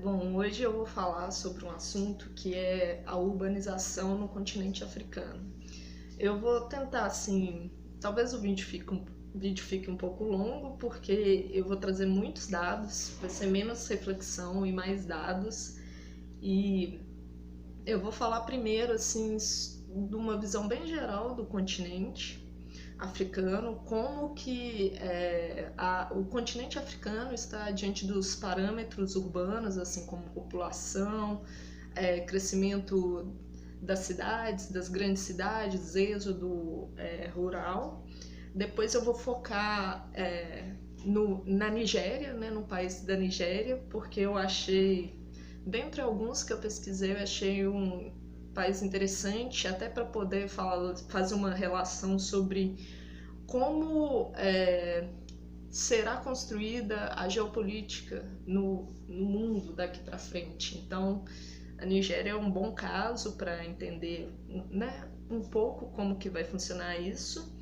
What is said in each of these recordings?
Bom, hoje eu vou falar sobre um assunto que é a urbanização no continente africano. Eu vou tentar, assim, talvez o vídeo fique um pouco longo, porque eu vou trazer muitos dados, vai ser menos reflexão e mais dados. E eu vou falar primeiro, assim, de uma visão bem geral do continente africano, como que o continente africano está diante dos parâmetros urbanos, assim como população, crescimento das cidades, das grandes cidades, êxodo rural. Depois eu vou focar na Nigéria, né, no país da Nigéria, porque eu achei, dentre alguns que eu pesquisei, eu achei um país interessante, até para poder fazer uma relação sobre como será construída a geopolítica no mundo daqui para frente. Então, a Nigéria é um bom caso para entender, né, um pouco como que vai funcionar isso.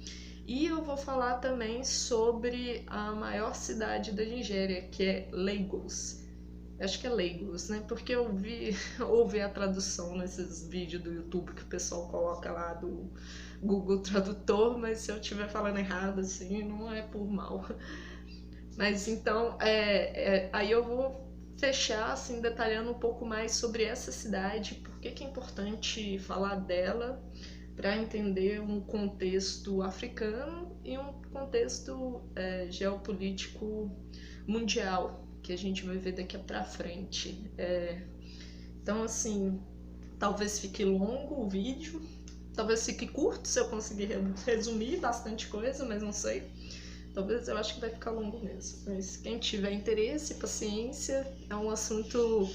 E eu vou falar também sobre a maior cidade da Nigéria, que é Lagos. Acho que é Lagos, né? Porque eu ouvi a tradução nesses vídeos do YouTube que o pessoal coloca lá do Google Tradutor, mas se eu estiver falando errado, assim, não é por mal. Mas então, aí eu vou fechar, assim, detalhando um pouco mais sobre essa cidade, por que é importante falar dela para entender um contexto africano e um contexto geopolítico mundial, que a gente vai ver daqui para frente. Então, assim, talvez fique longo o vídeo, talvez fique curto se eu conseguir resumir bastante coisa, mas não sei. Talvez eu acho que vai ficar longo mesmo. Mas quem tiver interesse, paciência, é um assunto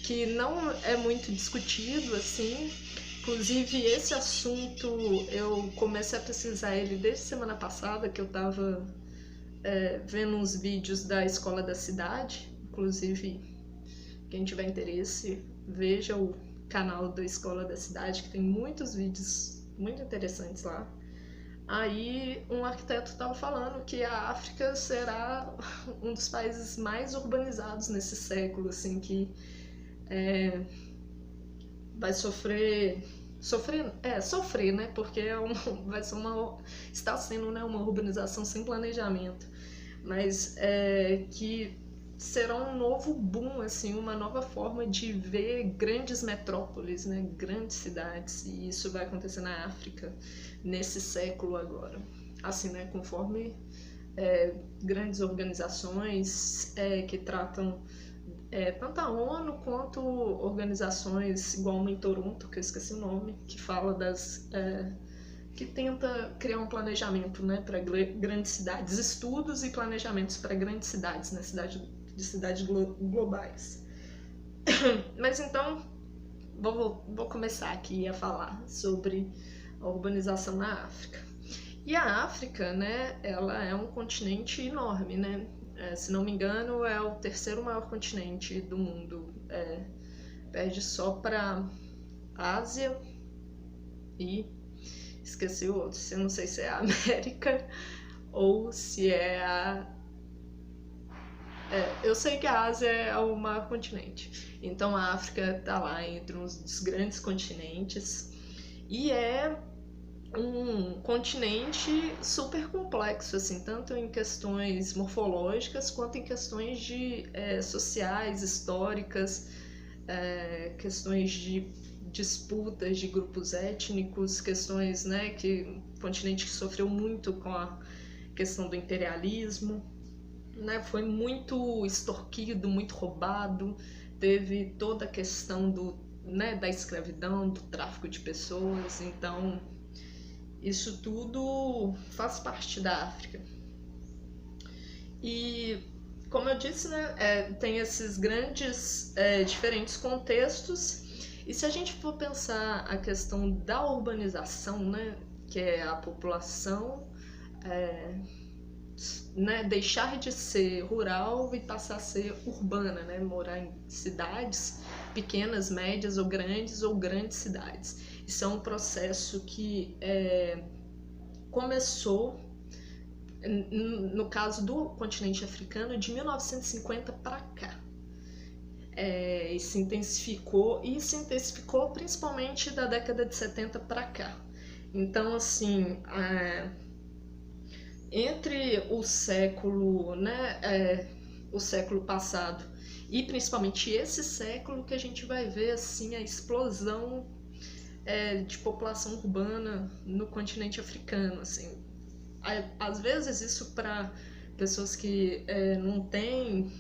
que não é muito discutido, assim. Inclusive, esse assunto eu comecei a pesquisar ele desde semana passada, que eu tava vendo uns vídeos da Escola da Cidade. Inclusive, quem tiver interesse, veja o canal da Escola da Cidade, que tem muitos vídeos muito interessantes lá. Aí um arquiteto estava falando que a África será um dos países mais urbanizados nesse século, assim, que vai sofrer, né? Porque vai ser está sendo, né, uma urbanização sem planejamento, mas que será um novo boom, assim, uma nova forma de ver grandes metrópoles, né, grandes cidades, e isso vai acontecer na África nesse século agora, assim, né, conforme grandes organizações que tratam tanto a ONU quanto organizações igual uma em Toronto, que eu esqueci o nome, que fala que tenta criar um planejamento, né, para grandes cidades, estudos e planejamentos para grandes cidades, né, cidades globais. Mas então, vou começar aqui a falar sobre a urbanização na África. E a África, né, ela é um continente enorme, né? Se não me engano, é o terceiro maior continente do mundo. Perde só para Ásia e esqueci o outro. Eu não sei se é a América ou se é a... eu sei que a Ásia é o maior continente. Então a África está lá entre um dos grandes continentes e é um continente super complexo, assim, tanto em questões morfológicas quanto em questões sociais, históricas, questões de disputas de grupos étnicos, questões, né, que um continente que sofreu muito com a questão do imperialismo, né, foi muito extorquido, muito roubado, teve toda a questão da escravidão, do tráfico de pessoas, então isso tudo faz parte da África. E, como eu disse, né, tem esses grandes diferentes contextos. E se a gente for pensar a questão da urbanização, né, que é a população né, deixar de ser rural e passar a ser urbana, né, morar em cidades pequenas, médias ou grandes cidades. Isso é um processo que começou, no caso do continente africano, de 1950 para cá. e se intensificou principalmente da década de 70 para cá. Então, assim, entre o século, né, o século passado e principalmente esse século que a gente vai ver assim a explosão de população urbana no continente africano, assim. Às vezes isso para pessoas que não têm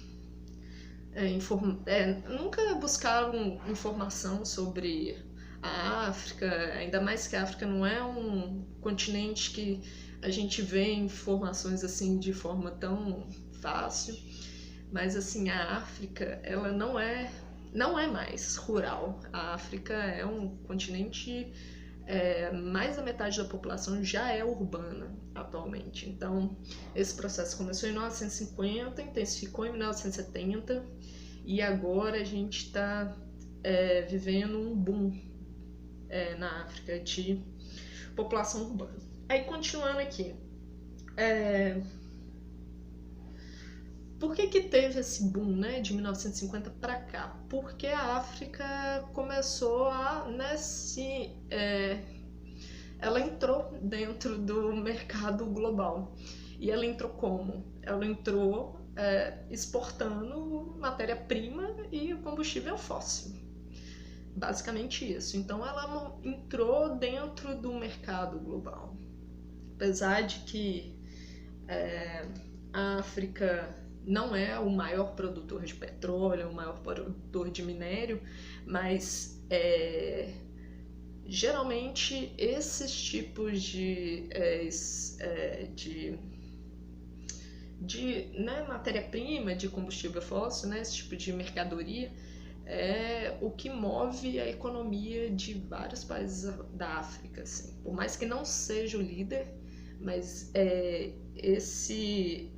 nunca buscaram informação sobre a África, ainda mais que a África não é um continente que a gente vê informações assim de forma tão fácil, mas assim a África ela não é mais rural. A África é um continente, mais da metade da população já é urbana atualmente. Então esse processo começou em 1950, intensificou em 1970 e agora a gente está vivendo um boom na África de população urbana. Aí continuando aqui, por que teve esse boom, né, de 1950 para cá? Porque a África começou a, né, ela entrou dentro do mercado global. E ela entrou como? Ela entrou exportando matéria-prima e combustível fóssil. Basicamente isso. Então ela entrou dentro do mercado global. Apesar de que a África não é o maior produtor de petróleo, o maior produtor de minério, mas geralmente esses tipos de né, matéria-prima, de combustível fóssil, né, esse tipo de mercadoria, é o que move a economia de vários países da África. Assim. Por mais que não seja o líder, mas esse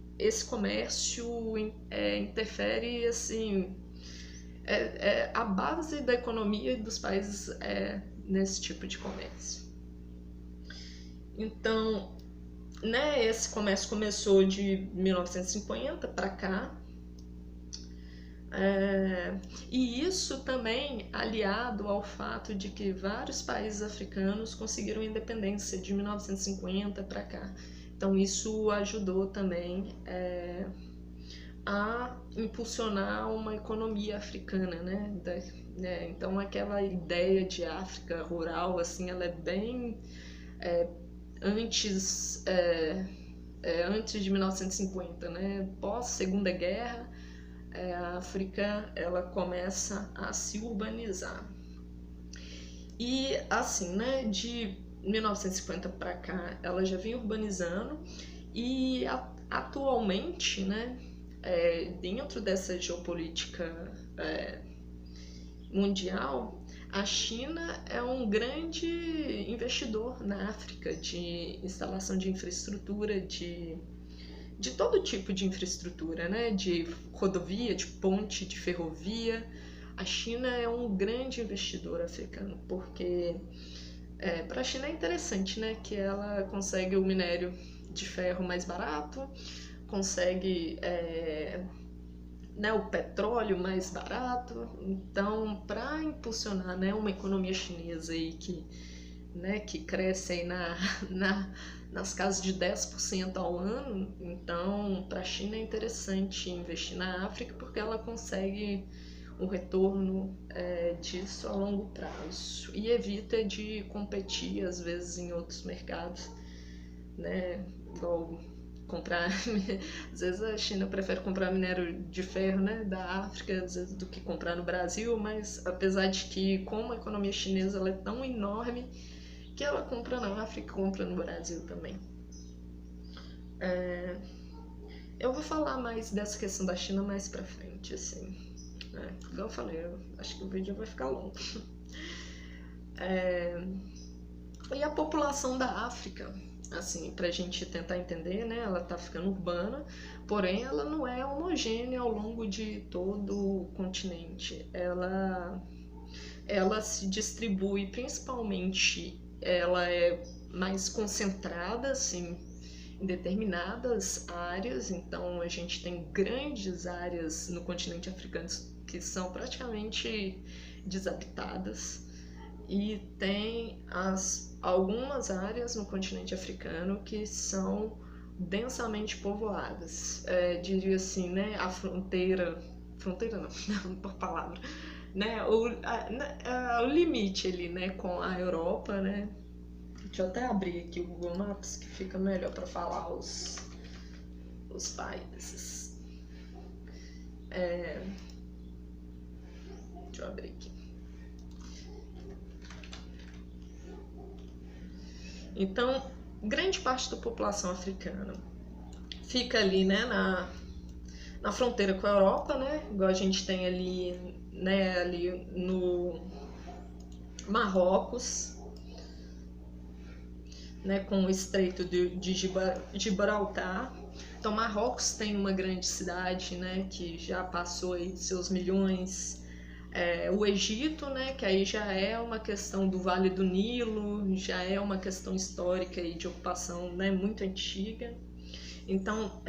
comércio interfere, assim, a base da economia dos países nesse tipo de comércio. Então, né, esse comércio começou de 1950 para cá, e isso também aliado ao fato de que vários países africanos conseguiram independência de 1950 para cá. Então isso ajudou também a impulsionar uma economia africana, né? Então aquela ideia de África rural, assim, ela é bem antes de 1950, né? Pós Segunda Guerra, a África ela começa a se urbanizar. E assim, né, de 1950 para cá, ela já vem urbanizando e atualmente, né, dentro dessa geopolítica mundial, a China é um grande investidor na África de instalação de infraestrutura, de todo tipo de infraestrutura, né? De rodovia, de ponte, de ferrovia. A China é um grande investidor africano, porque para a China é interessante, né? Que ela consegue o minério de ferro mais barato, consegue né, o petróleo mais barato. Então, para impulsionar, né, uma economia chinesa aí que cresce aí nas casas de 10% ao ano, então para a China é interessante investir na África porque ela consegue o retorno disso a longo prazo e evita de competir às vezes em outros mercados, né? Igual comprar, às vezes a China prefere comprar minério de ferro, né, da África, às vezes, do que comprar no Brasil, mas apesar de que como a economia chinesa ela é tão enorme que ela compra na África e compra no Brasil também. Eu vou falar mais dessa questão da China mais pra frente, assim. Igual eu falei, eu acho que o vídeo vai ficar longo. E a população da África, assim, pra gente tentar entender, né? Ela tá ficando urbana, porém ela não é homogênea ao longo de todo o continente. Ela se distribui principalmente, ela é mais concentrada, assim, em determinadas áreas. Então a gente tem grandes áreas no continente africano que são praticamente desabitadas, e tem algumas áreas no continente africano que são densamente povoadas. Diria assim, né, a fronteira não, por palavra, né, o limite ali, né, com a Europa, né. Deixa eu até abrir aqui o Google Maps, que fica melhor para falar os países. Deixa eu abrir aqui. Então, grande parte da população africana fica ali, né, na fronteira com a Europa, né, igual a gente tem ali, né, ali no Marrocos, né, com o Estreito de Gibraltar. Então, Marrocos tem uma grande cidade, né, que já passou aí de seus milhões. O Egito, né, que aí já é uma questão do Vale do Nilo, já é uma questão histórica e de ocupação, né, muito antiga. Então,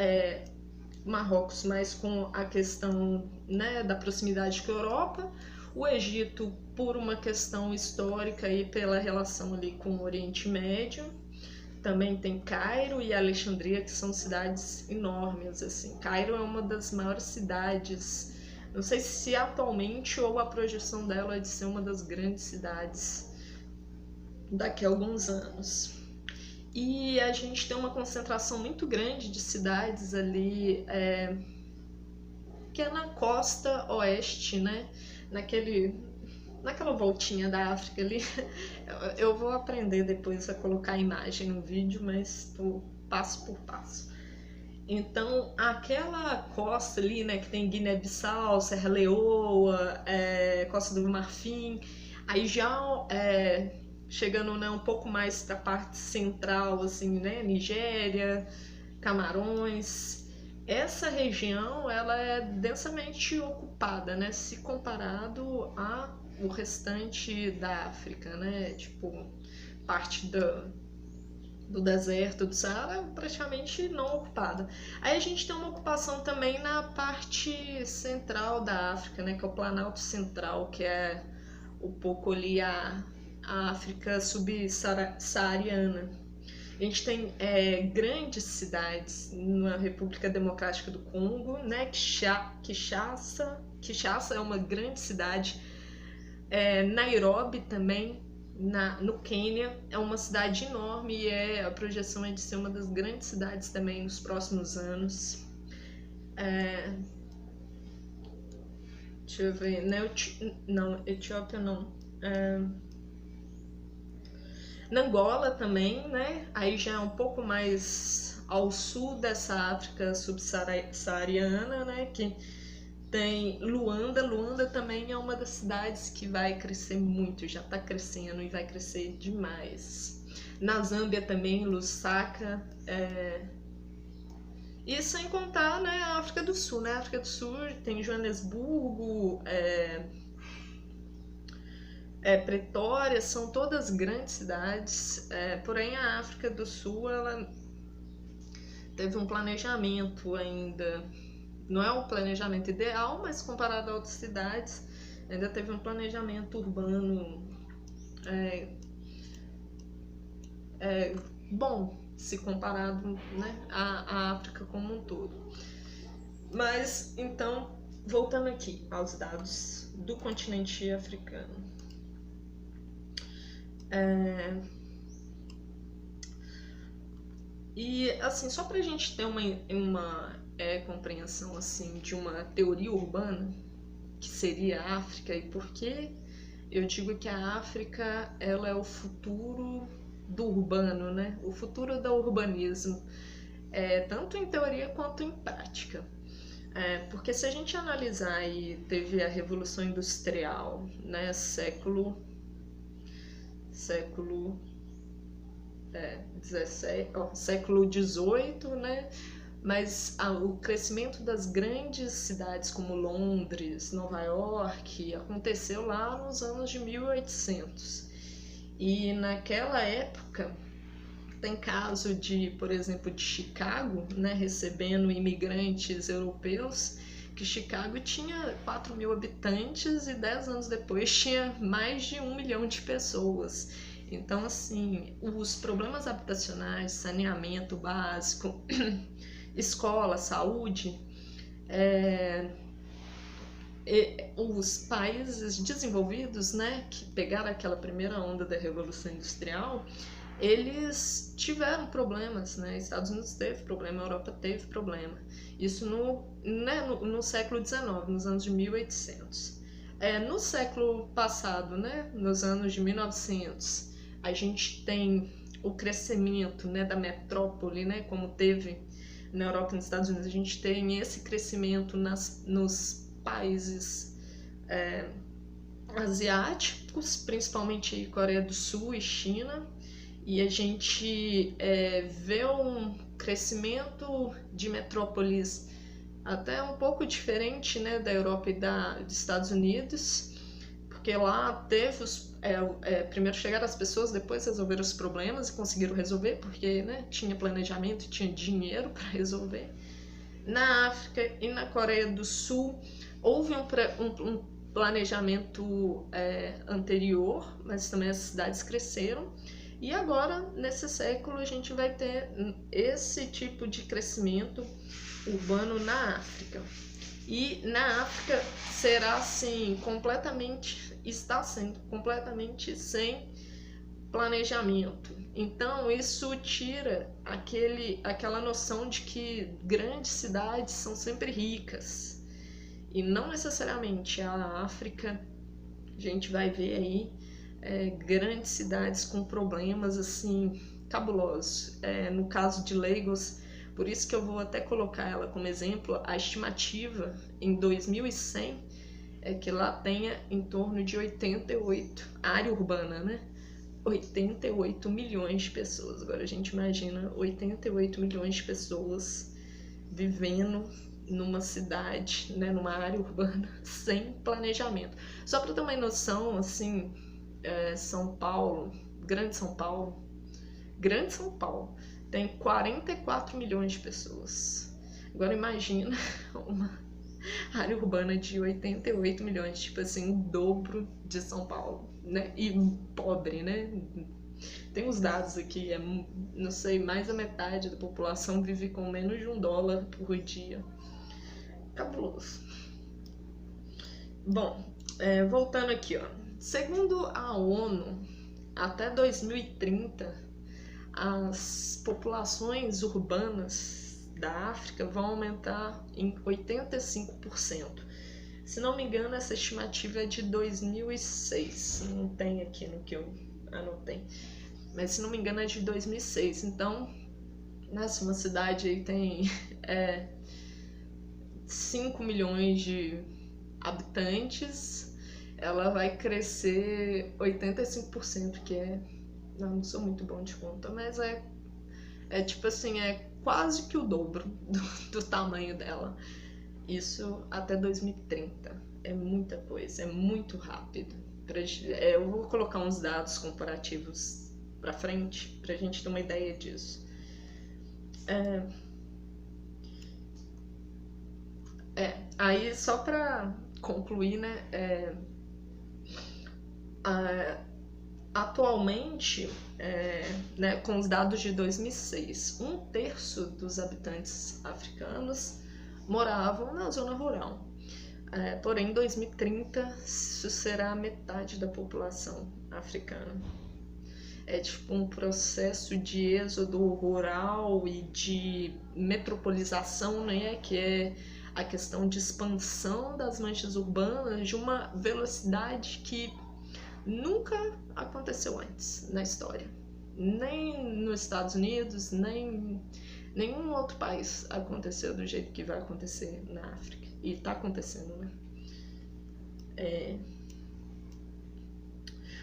Marrocos mais com a questão, né, da proximidade com a Europa, o Egito por uma questão histórica e pela relação ali com o Oriente Médio. Também tem Cairo e Alexandria, que são cidades enormes, assim. Cairo é uma das maiores cidades, não sei se atualmente ou a projeção dela é de ser uma das grandes cidades daqui a alguns anos. E a gente tem uma concentração muito grande de cidades ali, que é na costa oeste, né? Naquela voltinha da África ali. Eu vou aprender depois a colocar a imagem no vídeo, mas tô passo por passo. Então, aquela costa ali, né, que tem Guiné-Bissau, Serra Leoa, Costa do Marfim, aí já chegando, né, um pouco mais para a parte central, assim, né, Nigéria, Camarões, essa região ela é densamente ocupada, né, se comparado ao restante da África, né, tipo, parte do deserto do Saara praticamente não ocupada. Aí a gente tem uma ocupação também na parte central da África, né, que é o Planalto Central, que é um pouco ali a África subsaariana. A gente tem grandes cidades na República Democrática do Congo, né, Kinshasa é uma grande cidade, Nairobi também, no Quênia, é uma cidade enorme e a projeção é de ser uma das grandes cidades também nos próximos anos. Deixa eu ver, Etiópia não. Na Angola também, né? Aí já é um pouco mais ao sul dessa África subsaariana, né? Que tem Luanda. Luanda também é uma das cidades que vai crescer muito, já está crescendo e vai crescer demais. Na Zâmbia também, Lusaka. E sem contar, né, a África do Sul, né? A África do Sul tem Joanesburgo, Pretória, são todas grandes cidades, porém a África do Sul ela teve um planejamento ainda, não é o planejamento ideal, mas comparado a outras cidades, ainda teve um planejamento urbano bom, se comparado, né, à África como um todo. Mas, então, voltando aqui aos dados do continente africano. E assim, só para a gente ter uma compreensão assim de uma teoria urbana que seria a África, e por que eu digo que a África ela é o futuro do urbano, né? O futuro do urbanismo, tanto em teoria quanto em prática. Porque se a gente analisar aí, teve a Revolução Industrial, né? Século XVIII, né? Mas o crescimento das grandes cidades como Londres, Nova York, aconteceu lá nos anos de 1800. E naquela época, tem caso de, por exemplo, de Chicago, né, recebendo imigrantes europeus, que Chicago tinha 4 mil habitantes e 10 anos depois tinha mais de 1 milhão de pessoas. Então, assim, os problemas habitacionais, saneamento básico, escola, saúde, os países desenvolvidos, né, que pegaram aquela primeira onda da Revolução Industrial, eles tiveram problemas, né? Estados Unidos teve problema, a Europa teve problema. Isso no século XIX, nos anos de 1800. No século passado, né, nos anos de 1900, a gente tem o crescimento, né, da metrópole, né, como teve na Europa e nos Estados Unidos. A gente tem esse crescimento nos países asiáticos, principalmente Coreia do Sul e China. E a gente vê um crescimento de metrópoles até um pouco diferente, né, da Europa e dos Estados Unidos, porque lá teve primeiro chegaram as pessoas, depois resolveram os problemas e conseguiram resolver, porque, né, tinha planejamento e tinha dinheiro para resolver. Na África e na Coreia do Sul houve um planejamento anterior, mas também as cidades cresceram. E agora, nesse século, a gente vai ter esse tipo de crescimento urbano na África. E na África será assim, está sendo completamente sem planejamento. Então, isso tira aquela noção de que grandes cidades são sempre ricas. E não necessariamente a África, a gente vai ver aí grandes cidades com problemas assim cabulosos. No caso de Lagos, por isso que eu vou até colocar ela como exemplo, a estimativa em 2100 é que lá tenha em torno de 88, área urbana, né? 88 milhões de pessoas. Agora a gente imagina 88 milhões de pessoas vivendo numa cidade, né, numa área urbana sem planejamento. Só para ter uma noção, assim, São Paulo, Grande São Paulo, tem 44 milhões de pessoas. Agora imagina uma área urbana de 88 milhões, tipo assim, o dobro de São Paulo, né? E pobre, né? Tem os dados aqui, não sei, mais da metade da população vive com menos de $1 por dia. Cabuloso. Bom, voltando aqui, ó. Segundo a ONU, até 2030, as populações urbanas da África vão aumentar em 85%. Se não me engano, essa estimativa é de 2006. Não tem aqui no que eu anotei. Mas se não me engano é de 2006. Então, nessa uma cidade aí tem 5 milhões de habitantes, ela vai crescer 85%, que não sou muito bom de conta, mas tipo assim, é quase que o dobro do tamanho dela. Isso até 2030. É muita coisa, é muito rápido. Eu vou colocar uns dados comparativos pra frente, pra gente ter uma ideia disso. Aí só pra concluir, né, atualmente, né, com os dados de 2006, 1/3 dos habitantes africanos moravam na zona rural. Porém, em 2030, isso será a metade da população africana. É tipo um processo de êxodo rural e de metropolização, né, que é a questão de expansão das manchas urbanas de uma velocidade que nunca aconteceu antes na história. Nem nos Estados Unidos, nem nenhum outro país aconteceu do jeito que vai acontecer na África. E tá acontecendo, né?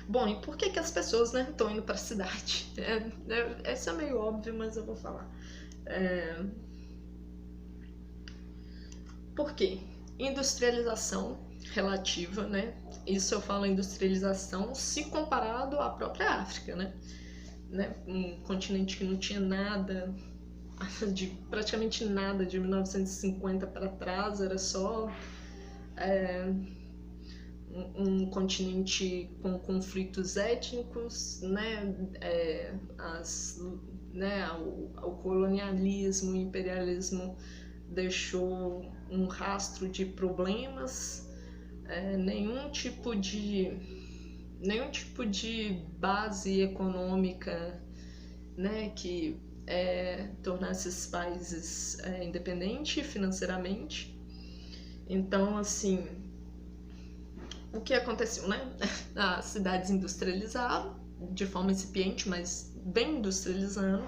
Bom, e por que as pessoas, né, estão indo para a cidade? Essa é meio óbvio, mas eu vou falar. Por quê? Industrialização relativa, né? Isso eu falo industrialização se comparado à própria África, né? Um continente que não tinha nada, de praticamente nada, de 1950 para trás, era só um continente com conflitos étnicos, né, o colonialismo, o imperialismo deixou um rastro de problemas, nenhum tipo de base econômica, né, que tornasse esses países independentes financeiramente. Então, assim, o que aconteceu, né? As cidades industrializavam de forma incipiente, mas bem industrializando.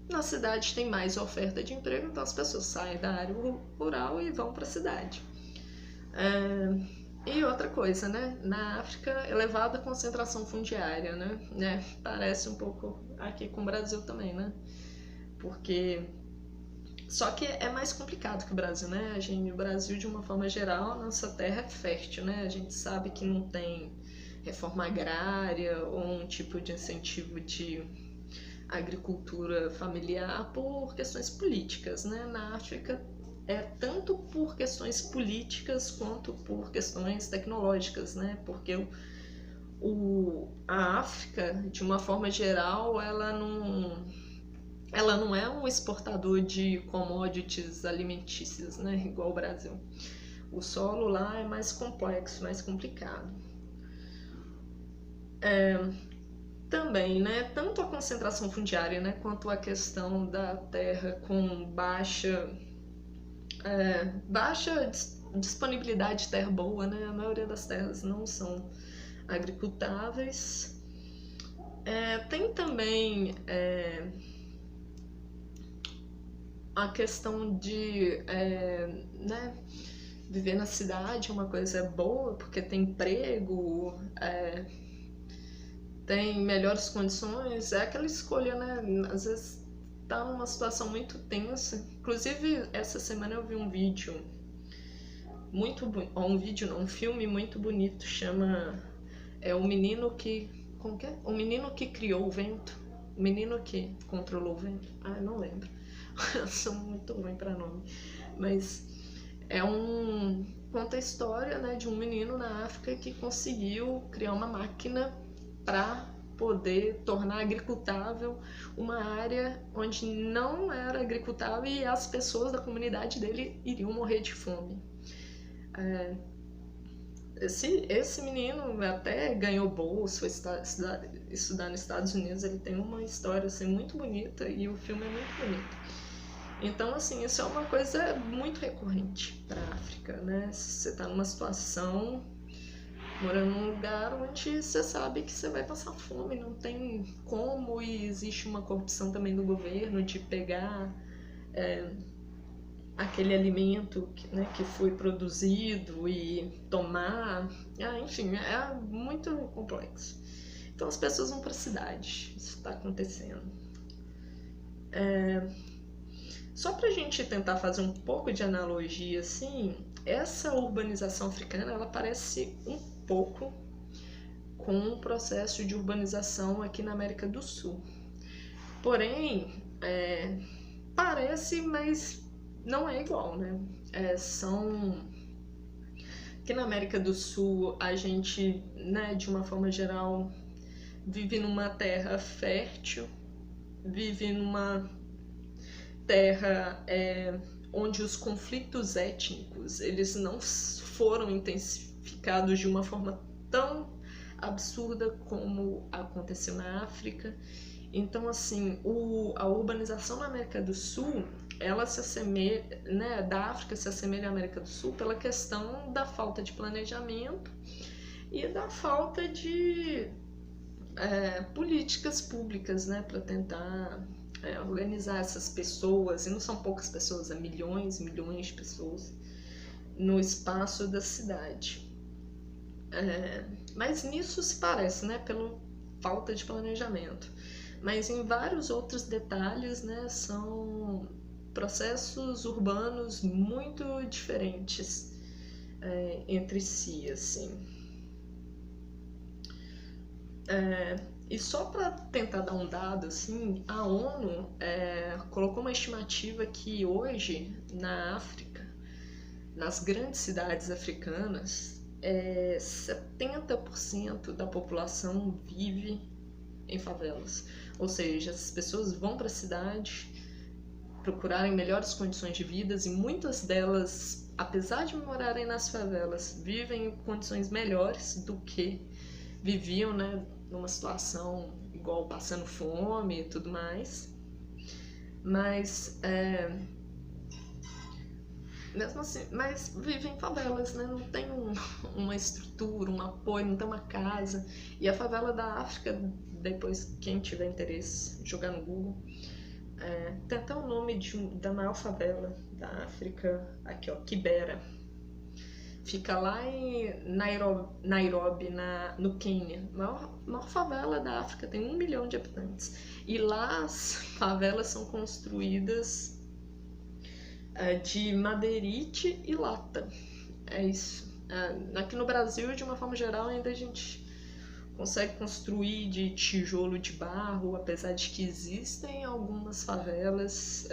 Na cidade tem mais oferta de emprego, então as pessoas saem da área rural e vão para a cidade. E outra coisa, né? Na África, elevada concentração fundiária, né? Parece um pouco aqui com o Brasil também, né? Porque só que é mais complicado que o Brasil, né? O Brasil, de uma forma geral, nossa terra é fértil, né? A gente sabe que não tem reforma agrária ou um tipo de incentivo de agricultura familiar por questões políticas, né? Na África tanto por questões políticas quanto por questões tecnológicas, né? Porque a África, de uma forma geral, ela não é um exportador de commodities alimentícias, né? Igual o Brasil. O solo lá é mais complexo, mais complicado. Também, né? Tanto a concentração fundiária, né? Quanto a questão da terra com baixa disponibilidade de terra boa, né? A maioria das terras não são agricultáveis. Tem também a questão de né, viver na cidade é uma coisa boa, porque tem emprego, tem melhores condições, é aquela escolha, né? Às vezes tá numa situação muito tensa. Inclusive, essa semana eu vi um vídeo um filme muito bonito, chama O Menino que... Como que é? O Menino que Criou o Vento. O Menino que Controlou o Vento. Eu não lembro. Eu sou muito ruim para nome. Mas conta a história, né, de um menino na África que conseguiu criar uma máquina para poder tornar agricultável uma área onde não era agricultável e as pessoas da comunidade dele iriam morrer de fome. Esse menino até ganhou bolsa, foi estudar nos Estados Unidos. Ele tem uma história assim, muito bonita e o filme é muito bonito. Então, assim, isso é uma coisa muito recorrente para a África, né? Se você está numa situação, morando num lugar onde você sabe que você vai passar fome, não tem como, e existe uma corrupção também do governo de pegar aquele alimento que foi produzido e tomar, enfim, é muito complexo. Então as pessoas vão para a cidade, isso está acontecendo. Só para a gente tentar fazer um pouco de analogia, assim, essa urbanização africana, ela parece um pouco com o processo de urbanização aqui na América do Sul. Porém, parece, mas não é igual, né? Aqui na América do Sul, a gente, né, de uma forma geral, vive numa terra fértil, vive numa terra onde os conflitos étnicos eles não foram intensificados de uma forma tão absurda como aconteceu na África. Então, assim, a urbanização na América do Sul, ela se assemelha, né, da África se assemelha à América do Sul pela questão da falta de planejamento e da falta de políticas públicas, né, para tentar organizar essas pessoas, e não são poucas pessoas, milhões de pessoas no espaço da cidade. Mas nisso se parece, né, pela falta de planejamento. Mas em vários outros detalhes, né, são processos urbanos muito diferentes entre si, assim. E só para tentar dar um dado, assim, a ONU colocou uma estimativa que hoje, na África, nas grandes cidades africanas, 70% da população vive em favelas. Ou seja, as pessoas vão para a cidade procurarem melhores condições de vida e muitas delas, apesar de morarem nas favelas, vivem em condições melhores do que viviam, né, numa situação igual passando fome e tudo mais. Mas mesmo assim, mas vivem em favelas, né? Não tem uma estrutura, um apoio, não tem uma casa. E a favela da África, depois quem tiver interesse, jogar no Google, tem até o nome da maior favela da África, aqui ó, Kibera. Fica lá em Nairobi, no Quênia. Maior favela da África, tem 1 milhão de habitantes. E lá as favelas são construídas de madeirite e lata. É isso. Aqui no Brasil, de uma forma geral, ainda a gente consegue construir de tijolo, de barro, apesar de que existem algumas favelas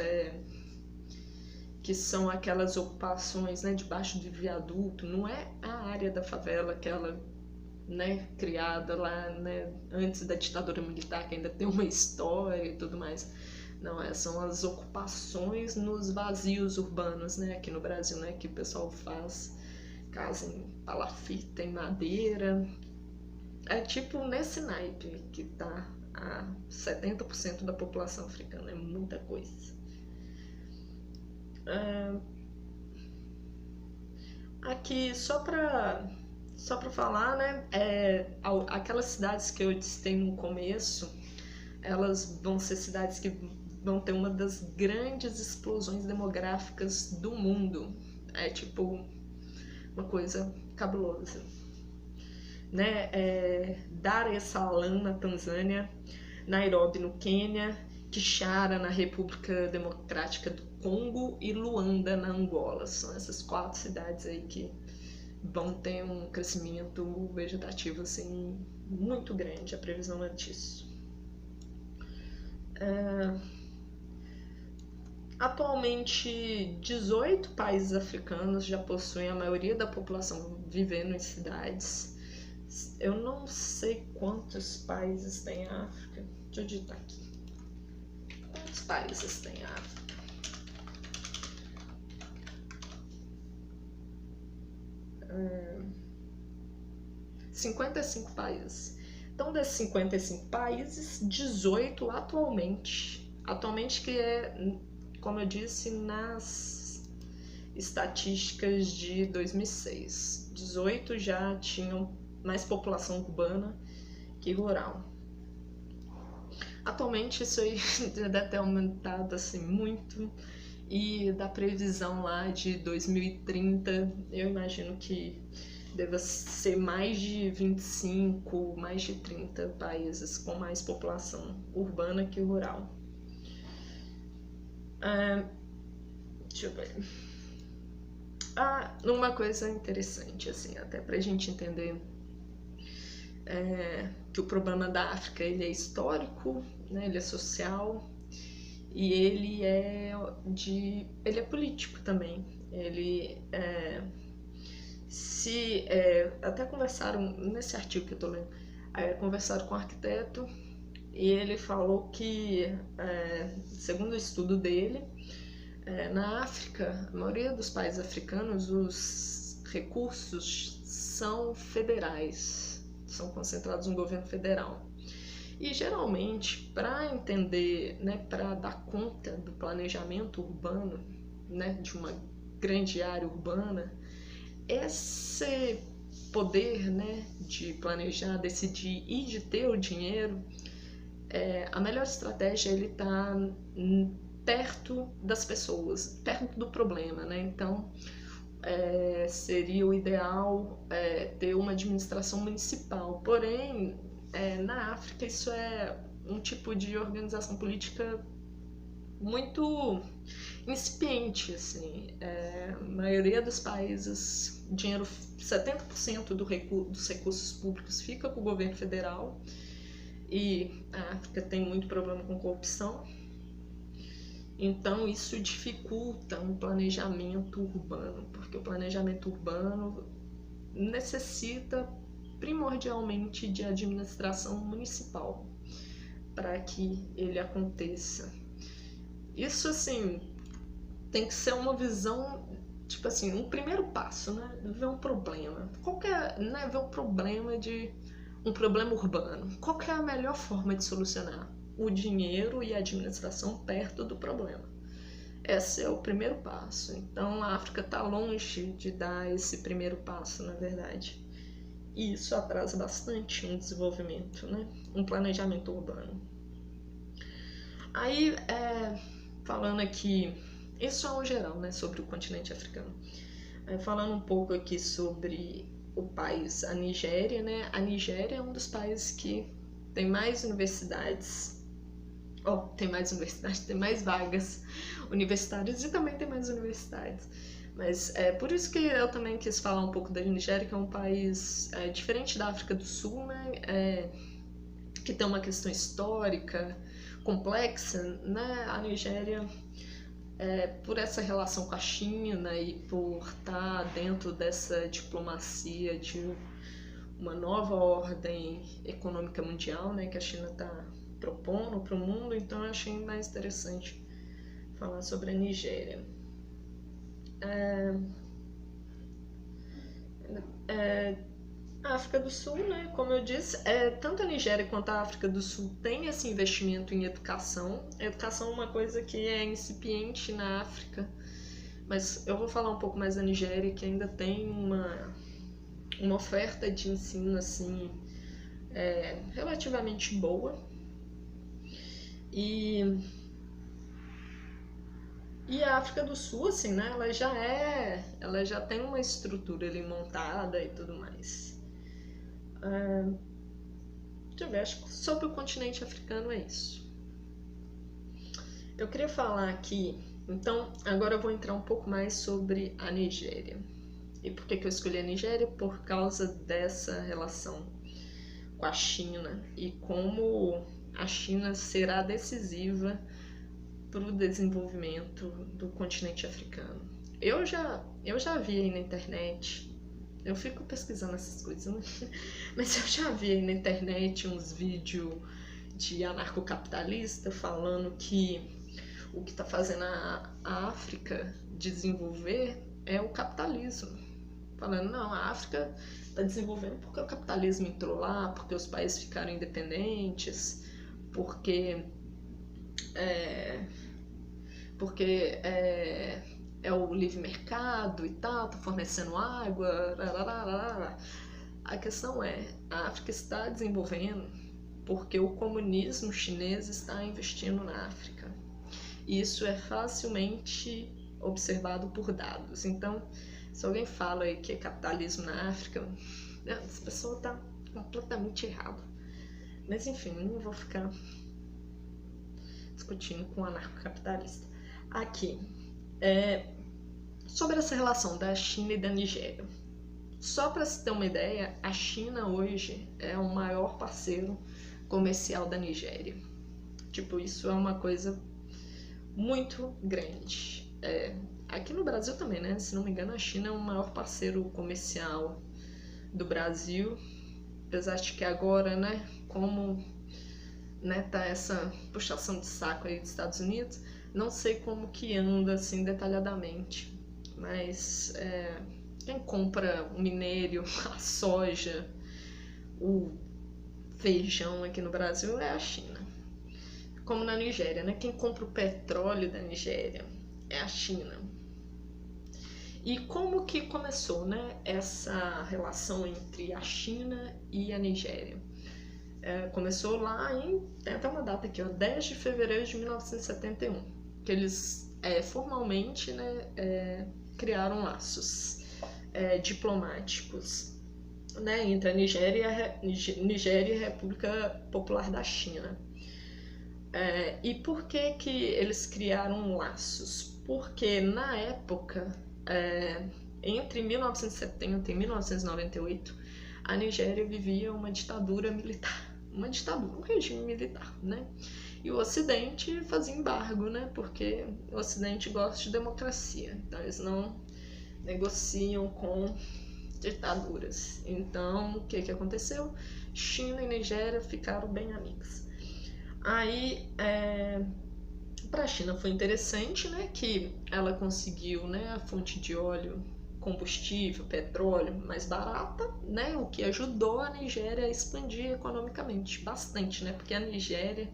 que são aquelas ocupações, né, debaixo de viaduto. Não é a área da favela, aquela, né, criada lá, né, antes da ditadura militar, que ainda tem uma história e tudo mais. Não, são as ocupações nos vazios urbanos, né, aqui no Brasil, né, que o pessoal faz casa em palafita, em madeira. É tipo nesse naipe que tá a 70% da população africana, é muita coisa. Aqui, só pra falar, né, aquelas cidades que eu citei no começo, elas vão ser cidades que vão ter uma das grandes explosões demográficas do mundo. É tipo uma coisa cabulosa, né? Dar es Salaam na Tanzânia, Nairobi no Quênia, Kinshasa na República Democrática do Congo e Luanda na Angola. São essas 4 cidades aí que vão ter um crescimento vegetativo assim muito grande. A previsão é disso. Atualmente, 18 países africanos já possuem a maioria da população vivendo em cidades. Eu não sei quantos países tem a África. Deixa eu digitar aqui. Quantos países tem a África? 55 países. Então, desses 55 países, 18 atualmente que é, como eu disse, nas estatísticas de 2006. 18 já tinham mais população urbana que rural. Atualmente isso aí deve ter aumentado assim muito, e da previsão lá de 2030, eu imagino que deva ser mais de 25, mais de 30 países com mais população urbana que rural. Deixa eu ver. Uma coisa interessante, assim, até pra gente entender que o problema da África, ele é histórico, né, ele é social e ele é político também. Ele até conversaram nesse artigo que eu tô lendo, conversaram com um arquiteto e ele falou que, segundo o estudo dele, na África, a maioria dos países africanos, os recursos são federais, são concentrados no governo federal. E geralmente, para entender, né, para dar conta do planejamento urbano, né, de uma grande área urbana, esse poder, né, de planejar, decidir e de ter o dinheiro, a melhor estratégia ele tá perto das pessoas, perto do problema, né? Então, seria o ideal ter uma administração municipal. Porém, na África isso é um tipo de organização política muito incipiente, assim. A maioria dos países, 70% dos recursos públicos fica com o governo federal e a África tem muito problema com corrupção. Então isso dificulta um planejamento urbano, porque o planejamento urbano necessita primordialmente de administração municipal para que ele aconteça. Isso assim tem que ser uma visão, tipo assim, um primeiro passo, né? Ver um problema. Ver um problema de um problema urbano. Qual que é a melhor forma de solucionar? O dinheiro e a administração perto do problema. Esse é o primeiro passo. Então a África está longe de dar esse primeiro passo, na verdade. E isso atrasa bastante um desenvolvimento, né? Um planejamento urbano. Aí, falando aqui, isso é um geral, né, sobre o continente africano. Falando um pouco aqui sobre o país, a Nigéria, né? A Nigéria é um dos países que tem mais universidades. Tem mais vagas universitárias e também tem mais universidades. Mas é por isso que eu também quis falar um pouco da Nigéria, que é um país diferente da África do Sul, né? Que tem uma questão histórica complexa, né? A Nigéria, por essa relação com a China e por estar dentro dessa diplomacia de uma nova ordem econômica mundial, né? Que a China está propondo para o mundo, então eu achei mais interessante falar sobre a Nigéria. A África do Sul, né, como eu disse, tanto a Nigéria quanto a África do Sul tem esse investimento em educação. A educação é uma coisa que é incipiente na África, mas eu vou falar um pouco mais da Nigéria, que ainda tem uma oferta de ensino assim, relativamente boa. E a África do Sul, assim, né, ela já tem uma estrutura ali montada e tudo mais. Deixa eu ver, acho que sobre o continente africano é isso. Eu queria falar aqui, então, agora eu vou entrar um pouco mais sobre a Nigéria. E por que eu escolhi a Nigéria? Por causa dessa relação com a China e como a China será decisiva para o desenvolvimento do continente africano. Eu já vi aí na internet, eu fico pesquisando essas coisas, né? Mas eu já vi aí na internet uns vídeos de anarcocapitalista falando que o que está fazendo a África desenvolver é o capitalismo. Falando, não, a África está desenvolvendo porque o capitalismo entrou lá, porque os países ficaram independentes, porque é o livre mercado e tal, tá fornecendo água, A questão a África está desenvolvendo porque o comunismo chinês está investindo na África. E isso é facilmente observado por dados. Então, se alguém fala aí que é capitalismo na África, essa pessoa está completamente errada. Mas enfim, não vou ficar discutindo com o anarcocapitalista. Aqui, sobre essa relação da China e da Nigéria. Só para se ter uma ideia, a China hoje é o maior parceiro comercial da Nigéria. Tipo, isso é uma coisa muito grande. Aqui no Brasil também, né? Se não me engano, a China é o maior parceiro comercial do Brasil. Apesar de que agora, né, como tá essa puxação de saco aí dos Estados Unidos, não sei como que anda assim detalhadamente, mas quem compra o minério, a soja, o feijão aqui no Brasil é a China. Como na Nigéria, né? Quem compra o petróleo da Nigéria é a China. E como que começou, né, essa relação entre a China e a Nigéria? Começou lá tem até uma data aqui, 10 de fevereiro de 1971, que eles formalmente, né, criaram laços diplomáticos, né, entre a Nigéria e a República Popular da China. E por que que eles criaram laços? Porque na época, entre 1970 e 1998, a Nigéria vivia uma ditadura militar. uma ditadura, um regime militar, né? E o Ocidente fazia embargo, né? Porque o Ocidente gosta de democracia, então eles não negociam com ditaduras. Então, o que aconteceu? China e Nigéria ficaram bem amigas. Aí, para a China foi interessante, né, que ela conseguiu, né, a fonte de óleo, combustível, petróleo mais barata, né, o que ajudou a Nigéria a expandir economicamente bastante, né, porque a Nigéria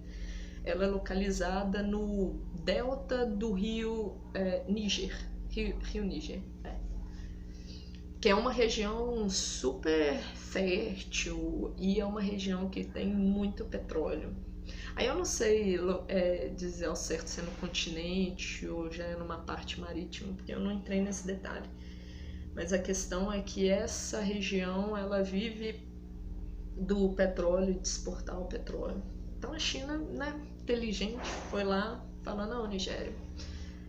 ela é localizada no delta do rio Níger, rio Níger, que é uma região super fértil e é uma região que tem muito petróleo. Aí eu não sei dizer ao certo se é no continente ou já é numa parte marítima, porque eu não entrei nesse detalhe. Mas a questão é que essa região ela vive do petróleo, de exportar o petróleo. Então a China, né, inteligente, foi lá falar, não, Nigéria,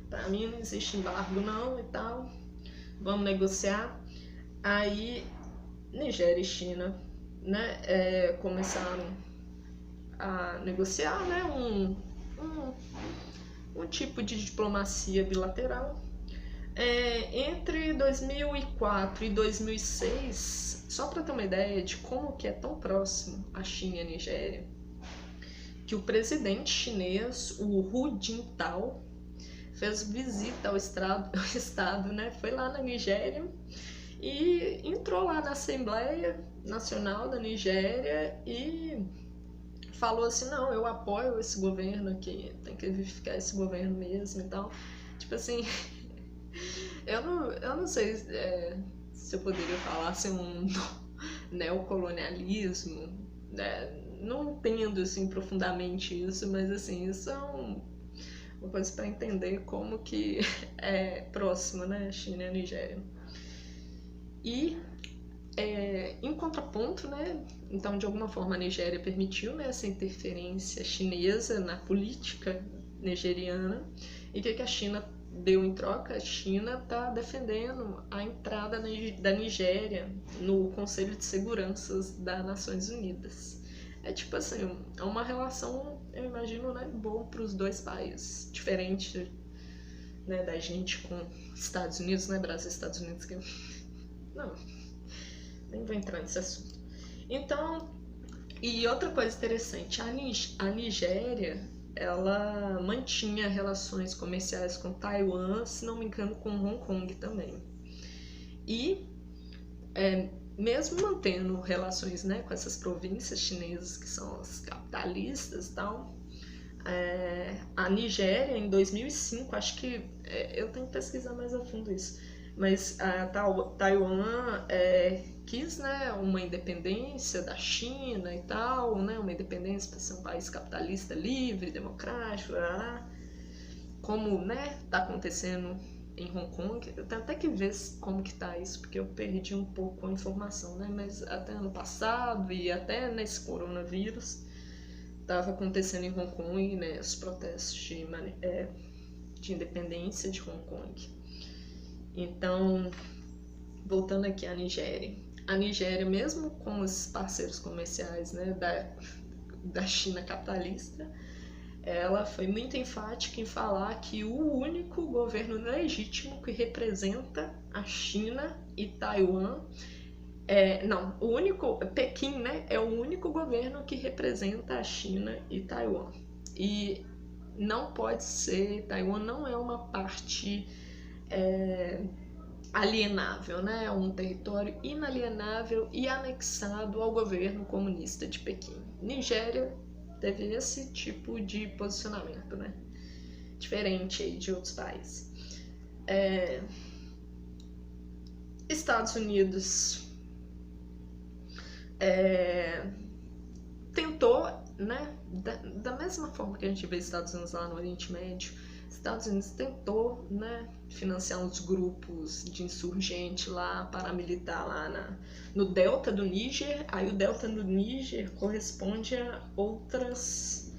pra mim não existe embargo não e tal, vamos negociar. Aí Nigéria e China, né, começaram a negociar, né, um tipo de diplomacia bilateral. Entre 2004 e 2006, só para ter uma ideia de como que é tão próximo a China e a Nigéria, que o presidente chinês, o Hu Jintao, fez visita ao estado, né, foi lá na Nigéria e entrou lá na Assembleia Nacional da Nigéria e falou assim, não, eu apoio esse governo aqui, tem que verificar esse governo mesmo e tal. Tipo assim, eu não sei se eu poderia falar assim, um neocolonialismo, né? Não entendo assim profundamente isso, mas assim, isso é uma coisa para entender como que é próximo, né, China e a Nigéria. E em contraponto, né, então de alguma forma a Nigéria permitiu, né, essa interferência chinesa na política nigeriana. E o que a China deu em troca? A China está defendendo a entrada da Nigéria no Conselho de Segurança das Nações Unidas. É tipo assim, é uma relação, eu imagino, né, boa para os dois países, diferente, né, da gente com Estados Unidos, né, Brasil e Estados Unidos, que não, nem vou entrar nesse assunto. Então, e outra coisa interessante, a Nigéria, ela mantinha relações comerciais com Taiwan, se não me engano com Hong Kong também. E mesmo mantendo relações, né, com essas províncias chinesas que são as capitalistas e tal, a Nigéria em 2005, acho que eu tenho que pesquisar mais a fundo isso, mas a Taiwan quis, né, uma independência da China e tal, né, uma independência para ser um país capitalista livre, democrático, como, né, tá acontecendo em Hong Kong. Eu tenho até que ver como que tá isso, porque eu perdi um pouco a informação, né, mas até ano passado e até nesse coronavírus estava acontecendo em Hong Kong, né, os protestos de independência de Hong Kong. Então, voltando aqui à Nigéria. A Nigéria, mesmo com os parceiros comerciais, né, da China capitalista, ela foi muito enfática em falar que o único governo legítimo que representa a China e Taiwan Pequim, né, é o único governo que representa a China e Taiwan. E não pode ser, Taiwan não é uma parte alienável, né, é um território inalienável e anexado ao governo comunista de Pequim. Nigéria teve esse tipo de posicionamento, né, diferente aí de outros países. Estados Unidos tentou, né, da mesma forma que a gente vê Estados Unidos lá no Oriente Médio, Estados Unidos tentou, né, financiar uns grupos de insurgente lá, paramilitar lá no delta do Níger. Aí o delta do Níger corresponde a outros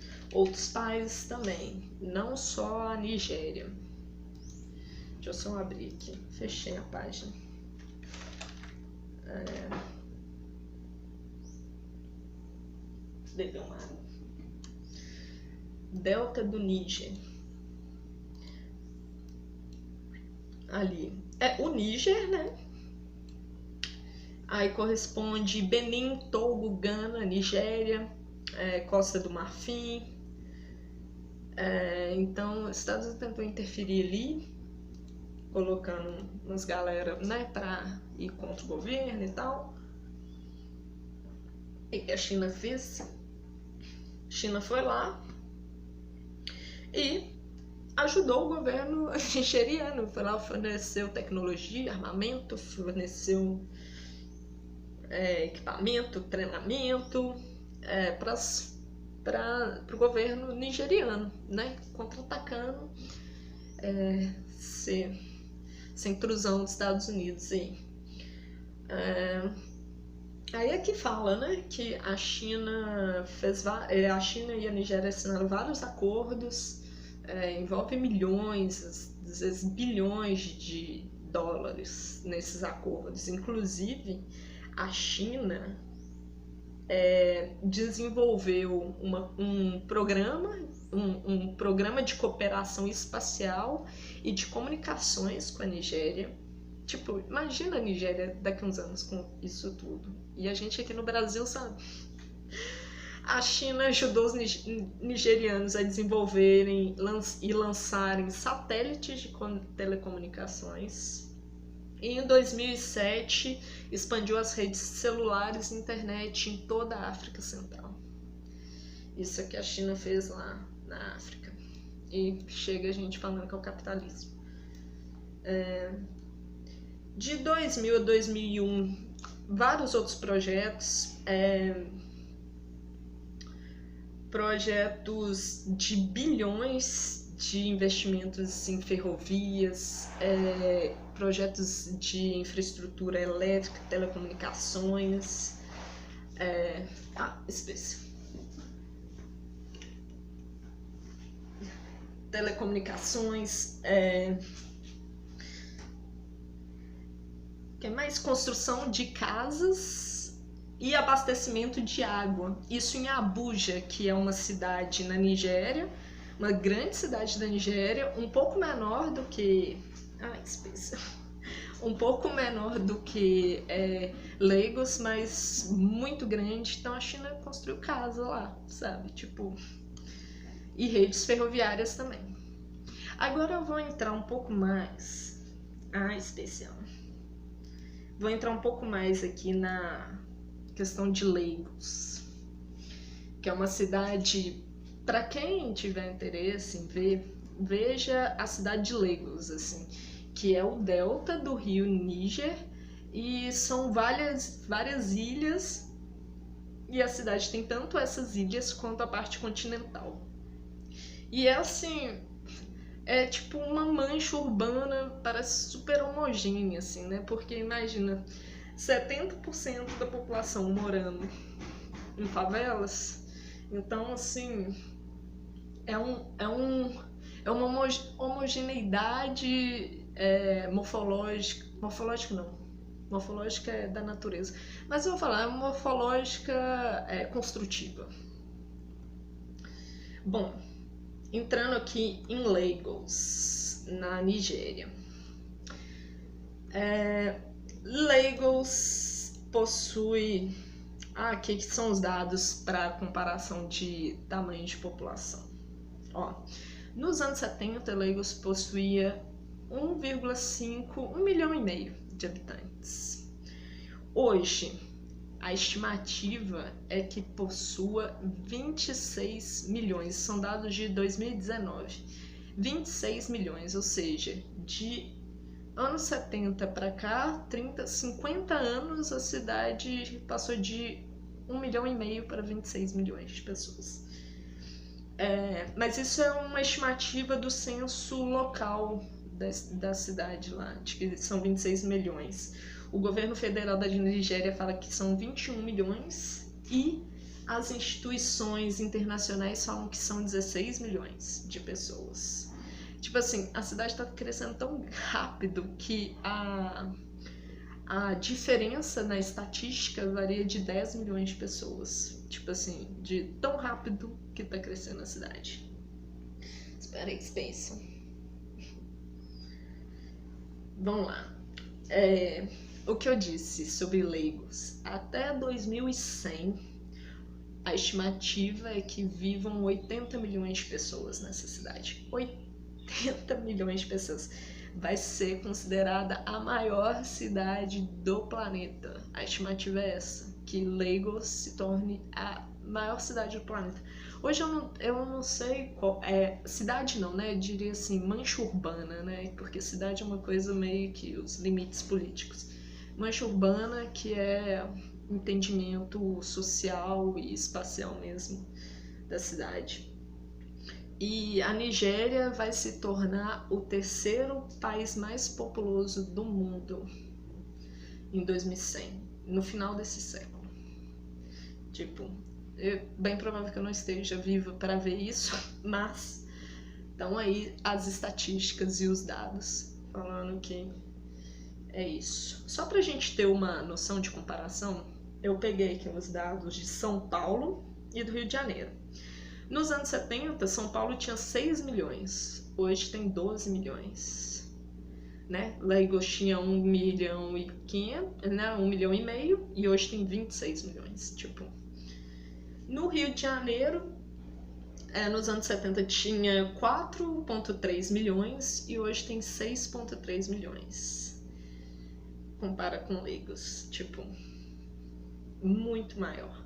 países também, não só a Nigéria. Deixa eu só abrir aqui, fechei a página. beber uma água. Delta do Níger. Ali. É o Níger, né? Aí corresponde Benin, Togo, Gana, Nigéria, Costa do Marfim. Então, os Estados Unidos tentou interferir ali, colocando umas galera, né, pra ir contra o governo e tal. E que a China fez? A China foi lá e ajudou o governo nigeriano. Foi lá, forneceu tecnologia, armamento, forneceu equipamento, treinamento para o governo nigeriano, né? Contra-atacando essa intrusão dos Estados Unidos aí. Aí é que fala, né, que a China e a Nigéria assinaram vários acordos, envolve milhões, às vezes bilhões de dólares nesses acordos. Inclusive, a China desenvolveu um programa de cooperação espacial e de comunicações com a Nigéria. Tipo, imagina a Nigéria daqui a uns anos com isso tudo. E a gente aqui no Brasil, sabe? A China ajudou os nigerianos a desenvolverem e lançarem satélites de telecomunicações. E em 2007, expandiu as redes celulares e internet em toda a África Central. Isso é que a China fez lá na África. E chega a gente falando que é o capitalismo. De 2000 a 2001, vários outros projetos, projetos de bilhões de investimentos em ferrovias, projetos de infraestrutura elétrica, telecomunicações, telecomunicações, que mais? Construção de casas e abastecimento de água. Isso em Abuja, que é uma cidade na Nigéria, uma grande cidade da Nigéria, um pouco menor do que Lagos, mas muito grande. Então a China construiu casa lá, sabe? Tipo, e redes ferroviárias também. Agora eu vou entrar um pouco mais Vou entrar um pouco mais aqui na questão de Lagos, que é uma cidade, para quem tiver interesse em ver, veja a cidade de Lagos, assim, que é o delta do rio Níger, e são várias ilhas, e a cidade tem tanto essas ilhas quanto a parte continental. E é assim, é tipo uma mancha urbana, parece super homogênea, assim, né? Porque imagina, 70% da população morando em favelas. Então, assim, é uma homogeneidade morfológica. Morfológica é da natureza. Mas eu vou falar, é uma morfológica construtiva. Bom, entrando aqui em Lagos, na Nigéria. Lagos possui... aqui que são os dados para comparação de tamanho de população. Nos anos 70, Lagos possuía 1,5 milhão e meio de habitantes. Hoje, a estimativa é que possua 26 milhões, são dados de 2019. 26 milhões, ou seja, de anos 70 para cá, 50 anos, a cidade passou de 1 milhão e meio para 26 milhões de pessoas. Mas isso é uma estimativa do censo local da cidade lá, de que são 26 milhões. O governo federal da Nigéria fala que são 21 milhões e as instituições internacionais falam que são 16 milhões de pessoas. Tipo assim, a cidade está crescendo tão rápido que a diferença na estatística varia de 10 milhões de pessoas. Tipo assim, de tão rápido que tá crescendo a cidade. Espera aí, Space. Vamos lá. O que eu disse sobre leigos. Até 2100, a estimativa é que vivam 80 milhões de pessoas nessa cidade. 80 milhões de pessoas. Vai ser considerada a maior cidade do planeta. A estimativa é essa, que Lagos se torne a maior cidade do planeta. Hoje eu não sei qual é, cidade não, né? Eu diria assim, mancha urbana, né? Porque cidade é uma coisa meio que os limites políticos. Mancha urbana, que é entendimento social e espacial mesmo da cidade. E a Nigéria vai se tornar o terceiro país mais populoso do mundo em 2100, no final desse século. Tipo, bem provável que eu não esteja viva para ver isso, mas estão aí as estatísticas e os dados falando que é isso. Só pra gente ter uma noção de comparação, eu peguei aqui os dados de São Paulo e do Rio de Janeiro. Nos anos 70, São Paulo tinha 6 milhões, hoje tem 12 milhões. Né? Lagos tinha 1 milhão e 500, né? 1 milhão e meio, e hoje tem 26 milhões. Tipo, no Rio de Janeiro, nos anos 70 tinha 4,3 milhões e hoje tem 6,3 milhões. Compara com Lagos, tipo, muito maior.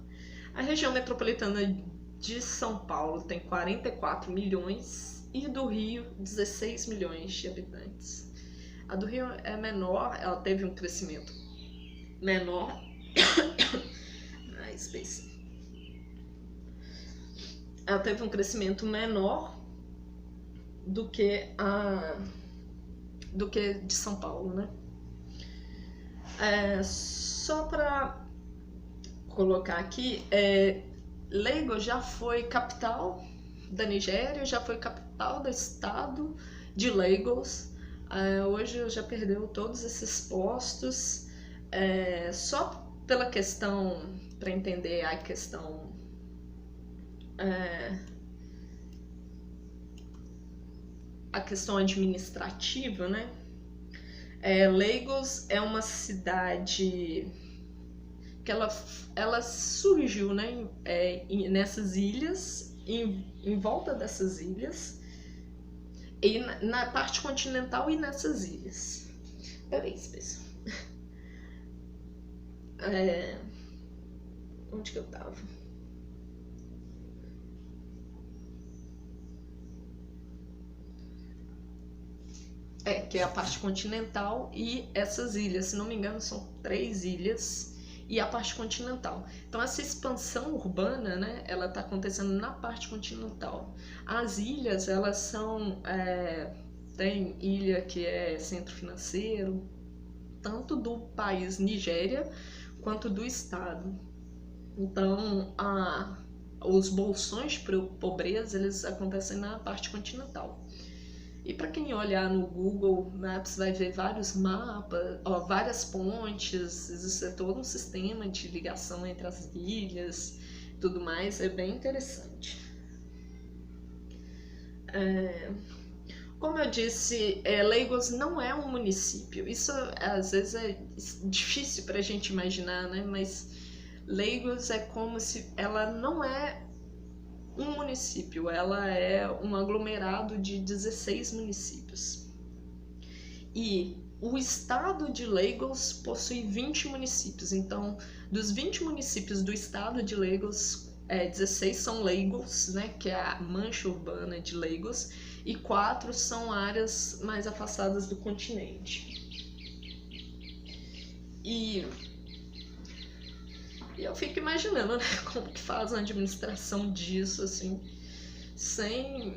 A região metropolitana de São Paulo tem 44 milhões e do Rio 16 milhões de habitantes. A do Rio é menor, ela teve um crescimento menor. Space. Ela teve um crescimento menor do que de São Paulo, né? Só para colocar aqui, Lagos já foi capital da Nigéria, já foi capital do estado de Lagos. Hoje já perdeu todos esses postos. Só pela questão, para entender a questão administrativa, né? Lagos é uma cidade que ela surgiu, né, nessas ilhas, em volta dessas ilhas, e na parte continental e nessas ilhas. Peraí, pessoal. Onde que eu tava? Que é a parte continental e essas ilhas, se não me engano, são 3 ilhas e a parte continental. Então essa expansão urbana, né, ela está acontecendo na parte continental. As ilhas, elas são, tem ilha que é centro financeiro, tanto do país Nigéria quanto do estado. Então os bolsões de pobreza, eles acontecem na parte continental. E para quem olhar no Google Maps vai ver vários mapas, várias pontes, existe todo um sistema de ligação entre as ilhas, tudo mais, é bem interessante. Como eu disse, Lagos não é um município. Isso às vezes é difícil para a gente imaginar, né? Mas Lagos é como se ela não é um município, ela é um aglomerado de 16 municípios. E o estado de Lagos possui 20 municípios, então dos 20 municípios do estado de Lagos, 16 são Lagos, né, que é a mancha urbana de Lagos, e 4 são áreas mais afastadas do continente. E eu fico imaginando, né, como que faz uma administração disso, assim, sem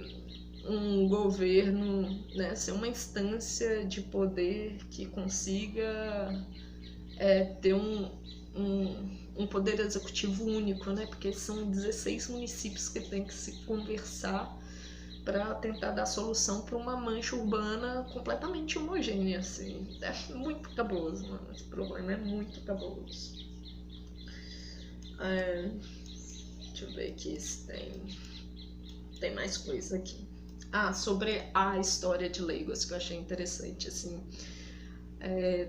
um governo, né, sem uma instância de poder que consiga ter um poder executivo único, né, porque são 16 municípios que tem que se conversar para tentar dar solução para uma mancha urbana completamente homogênea, assim. É muito cabuloso, mano. Esse problema é muito cabuloso. Deixa eu ver aqui se tem mais coisa aqui. Sobre a história de Lagos, que eu achei interessante, assim.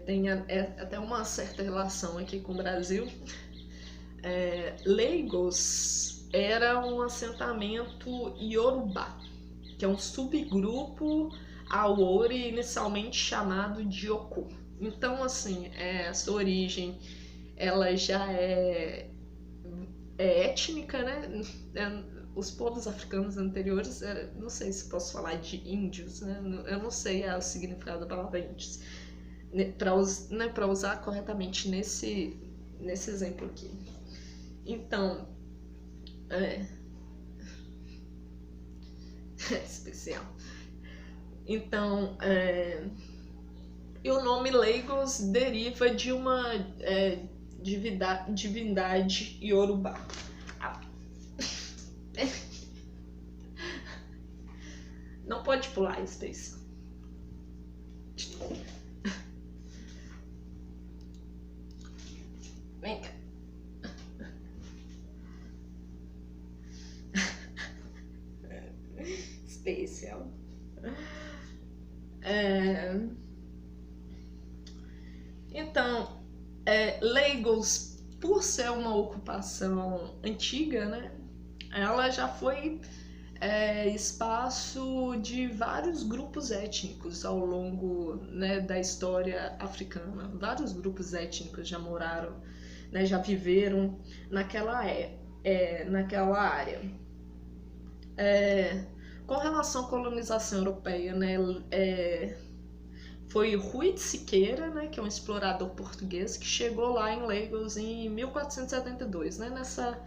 Tem até uma certa relação aqui com o Brasil. Lagos era um assentamento Yorubá, que é um subgrupo Aori, inicialmente chamado de Oku. Então, assim, essa origem, ela já é étnica, né? Os povos africanos anteriores, não sei se posso falar de índios, né? Eu não sei o significado da palavra índios, para usar corretamente nesse exemplo aqui. Então, especial. Então, e o nome Lagos deriva de uma divindade Yorubá. Não pode pular, Space. Vem cá. Especial. Então, Lagos, por ser uma ocupação antiga, né, ela já foi espaço de vários grupos étnicos ao longo, né, da história africana. Vários grupos étnicos já moraram, né, já viveram naquela área. Com relação à colonização europeia, né, foi Rui de Siqueira, né, que é um explorador português, que chegou lá em Lagos em 1472, né, nessa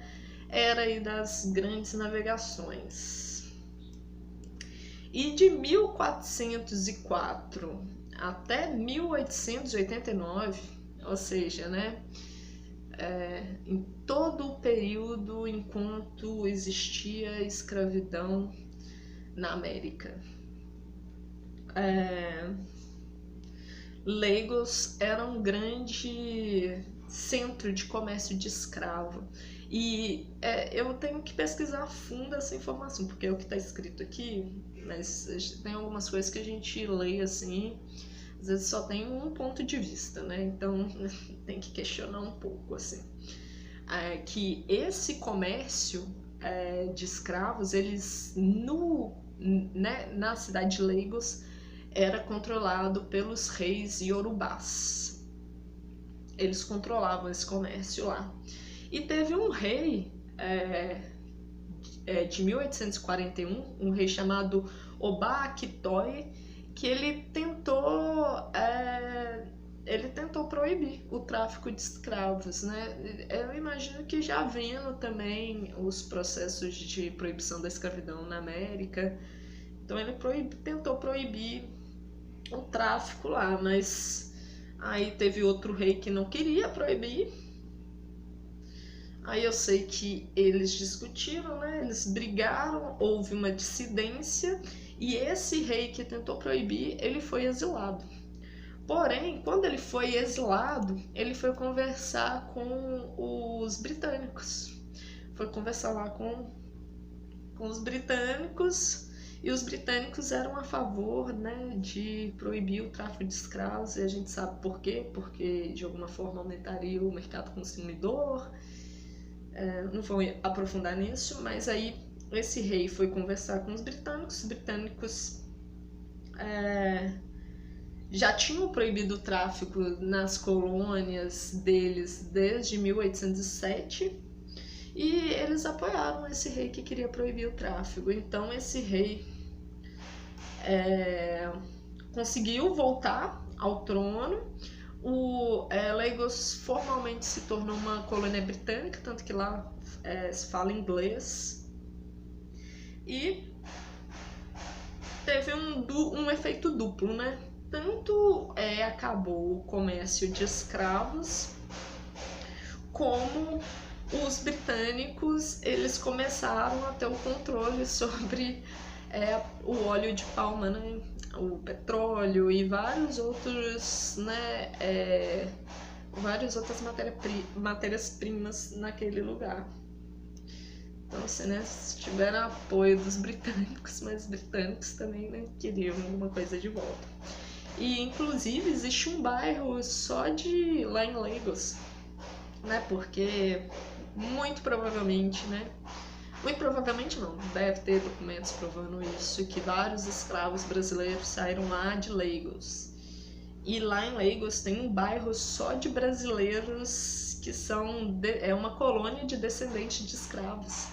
era aí das grandes navegações. E de 1404 até 1889, ou seja, né, em todo o período enquanto existia escravidão na América, Lagos era um grande centro de comércio de escravo. E eu tenho que pesquisar a fundo essa informação, porque é o que está escrito aqui, mas tem algumas coisas que a gente lê assim, às vezes só tem um ponto de vista, né? Então tem que questionar um pouco, assim. Que esse comércio de escravos, eles na cidade de Lagos, era controlado pelos reis Yorubás. Eles controlavam esse comércio lá. E teve um rei de 1841, um rei chamado Oba Akintoye, que ele tentou proibir o tráfico de escravos, né? Eu imagino que já vendo também os processos de proibição da escravidão na América, então ele tentou proibir o tráfico lá, mas aí teve outro rei que não queria proibir. Aí eu sei que eles discutiram, né? Eles brigaram, houve uma dissidência e esse rei que tentou proibir, ele foi exilado. Porém, quando ele foi exilado, ele foi conversar com os britânicos. Foi conversar lá com os britânicos, e os britânicos eram a favor, né, de proibir o tráfico de escravos, e a gente sabe por quê, porque de alguma forma aumentaria o mercado consumidor. Não vou aprofundar nisso, mas aí esse rei foi conversar com os britânicos já tinham proibido o tráfico nas colônias deles desde 1807, e eles apoiaram esse rei que queria proibir o tráfico. Então esse rei conseguiu voltar ao trono. Lagos formalmente se tornou uma colônia britânica, tanto que lá se fala inglês. E teve um efeito duplo, né? Tanto acabou o comércio de escravos, como os britânicos eles começaram a ter o controle sobre é o óleo de palma, né? O petróleo e vários outros, né? Várias outras matérias-primas naquele lugar. Então, assim, né, tiveram apoio dos britânicos, mas os britânicos também, né, queriam alguma coisa de volta. E, inclusive, existe um bairro só de lá em Lagos, né, porque muito provavelmente, né, muito provavelmente não, deve ter documentos provando isso, que vários escravos brasileiros saíram lá de Lagos. E lá em Lagos tem um bairro só de brasileiros que são é uma colônia de descendentes de escravos.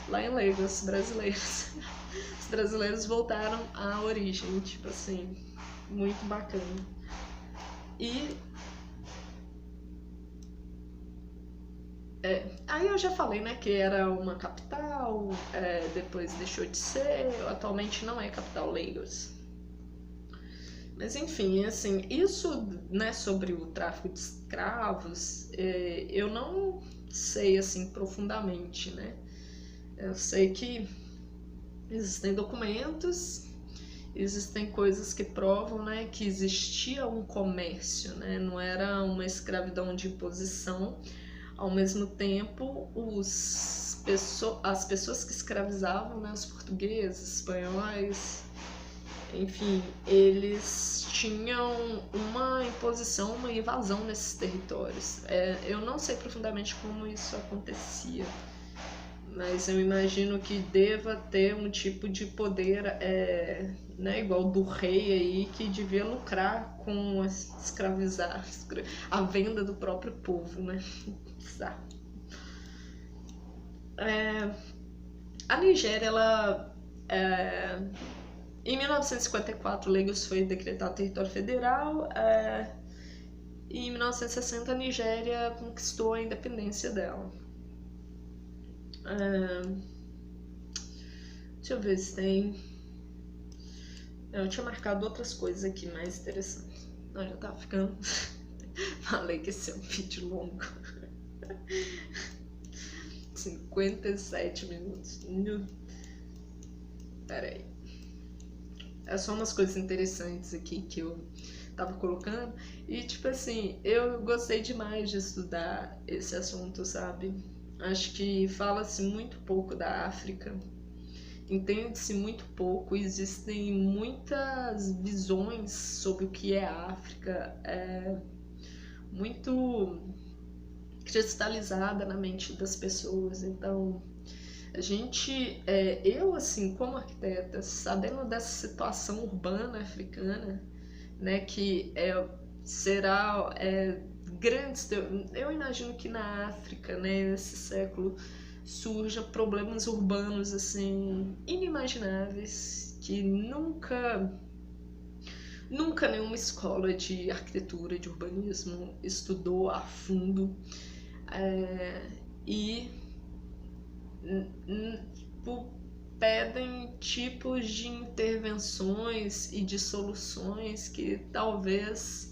Lá em Lagos, brasileiros. Os brasileiros voltaram à origem, tipo assim, muito bacana. E aí eu já falei, né, que era uma capital, depois deixou de ser, atualmente não é capital Lagos. Mas enfim, assim, isso, né, sobre o tráfico de escravos, eu não sei assim profundamente, né? Eu sei que existem documentos, existem coisas que provam, né, que existia um comércio, né? Não era uma escravidão de imposição. Ao mesmo tempo, as pessoas que escravizavam, né, os portugueses, espanhóis, enfim, eles tinham uma imposição, uma invasão nesses territórios. Eu não sei profundamente como isso acontecia, mas eu imagino que deva ter um tipo de poder, né, igual do rei aí, que devia lucrar com escravizar, a venda do próprio povo, né? A Nigéria, ela... Em 1954, Lagos foi decretado território federal, e em 1960 a Nigéria conquistou a independência dela. Deixa eu ver se tem... Eu tinha marcado outras coisas aqui mais interessantes. Não, já tava ficando... Falei que esse é um vídeo longo. 57 minutos. Peraí. É só umas coisas interessantes aqui que eu tava colocando. E, tipo assim, eu gostei demais de estudar esse assunto, sabe? Acho que fala-se muito pouco da África. Entende-se muito pouco. Existem muitas visões sobre o que é a África. Muito cristalizada na mente das pessoas. Então... eu assim, como arquiteta, sabendo dessa situação urbana africana, né, que será grandes, eu imagino que na África, né, nesse século, surjam problemas urbanos assim inimagináveis que nunca nenhuma escola de arquitetura, de urbanismo estudou a fundo, e pedem tipos de intervenções e de soluções que talvez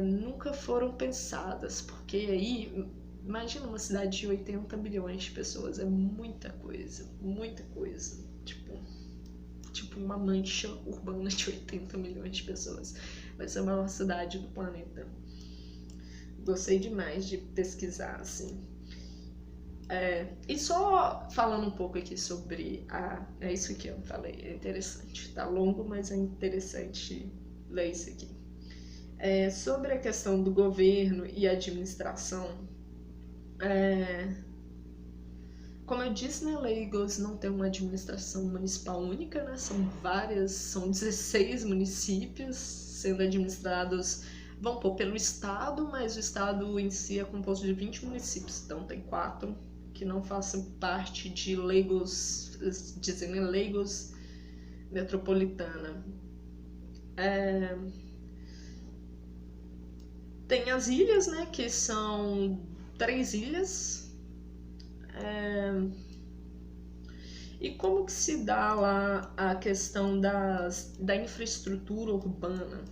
nunca foram pensadas, porque aí, imagina uma cidade de 80 milhões de pessoas, é muita coisa, tipo uma mancha urbana de 80 milhões de pessoas, vai ser a maior cidade do planeta. Gostei demais de pesquisar, assim. E só falando um pouco aqui sobre é isso que eu falei, é interessante, tá longo, mas é interessante ler isso aqui. Sobre a questão do governo e administração, como eu disse, né, Lagos não tem uma administração municipal única, né, são 16 municípios sendo administrados, vão pelo estado, mas o estado em si é composto de 20 municípios, então tem 4 que não façam parte de Lagos, dizem Lagos metropolitana. Tem as ilhas, né, que são 3 ilhas. E como que se dá lá a questão da infraestrutura urbana?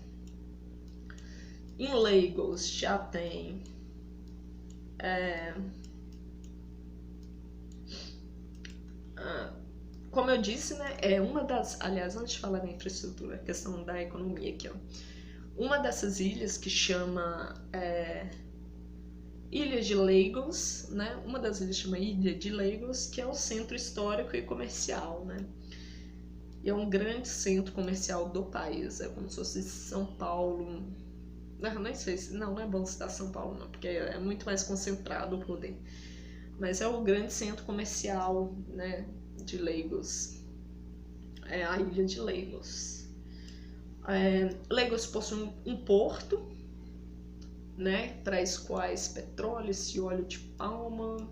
Em Lagos já tem como eu disse, né, é uma das... Aliás, antes de falar da infraestrutura, a questão da economia aqui, ó. Uma dessas ilhas que chama Ilha de Lagos, né? Uma das ilhas chama Ilha de Lagos, que é o centro histórico e comercial, né? E é um grande centro comercial do país, é como se fosse São Paulo. Não, nem sei se... Não é bom citar São Paulo, não, porque é muito mais concentrado o poder. Mas é o grande centro comercial, né, de Lagos. É a Ilha de Lagos. Lagos possui um porto, né, para escoar petróleo, esse óleo de palma,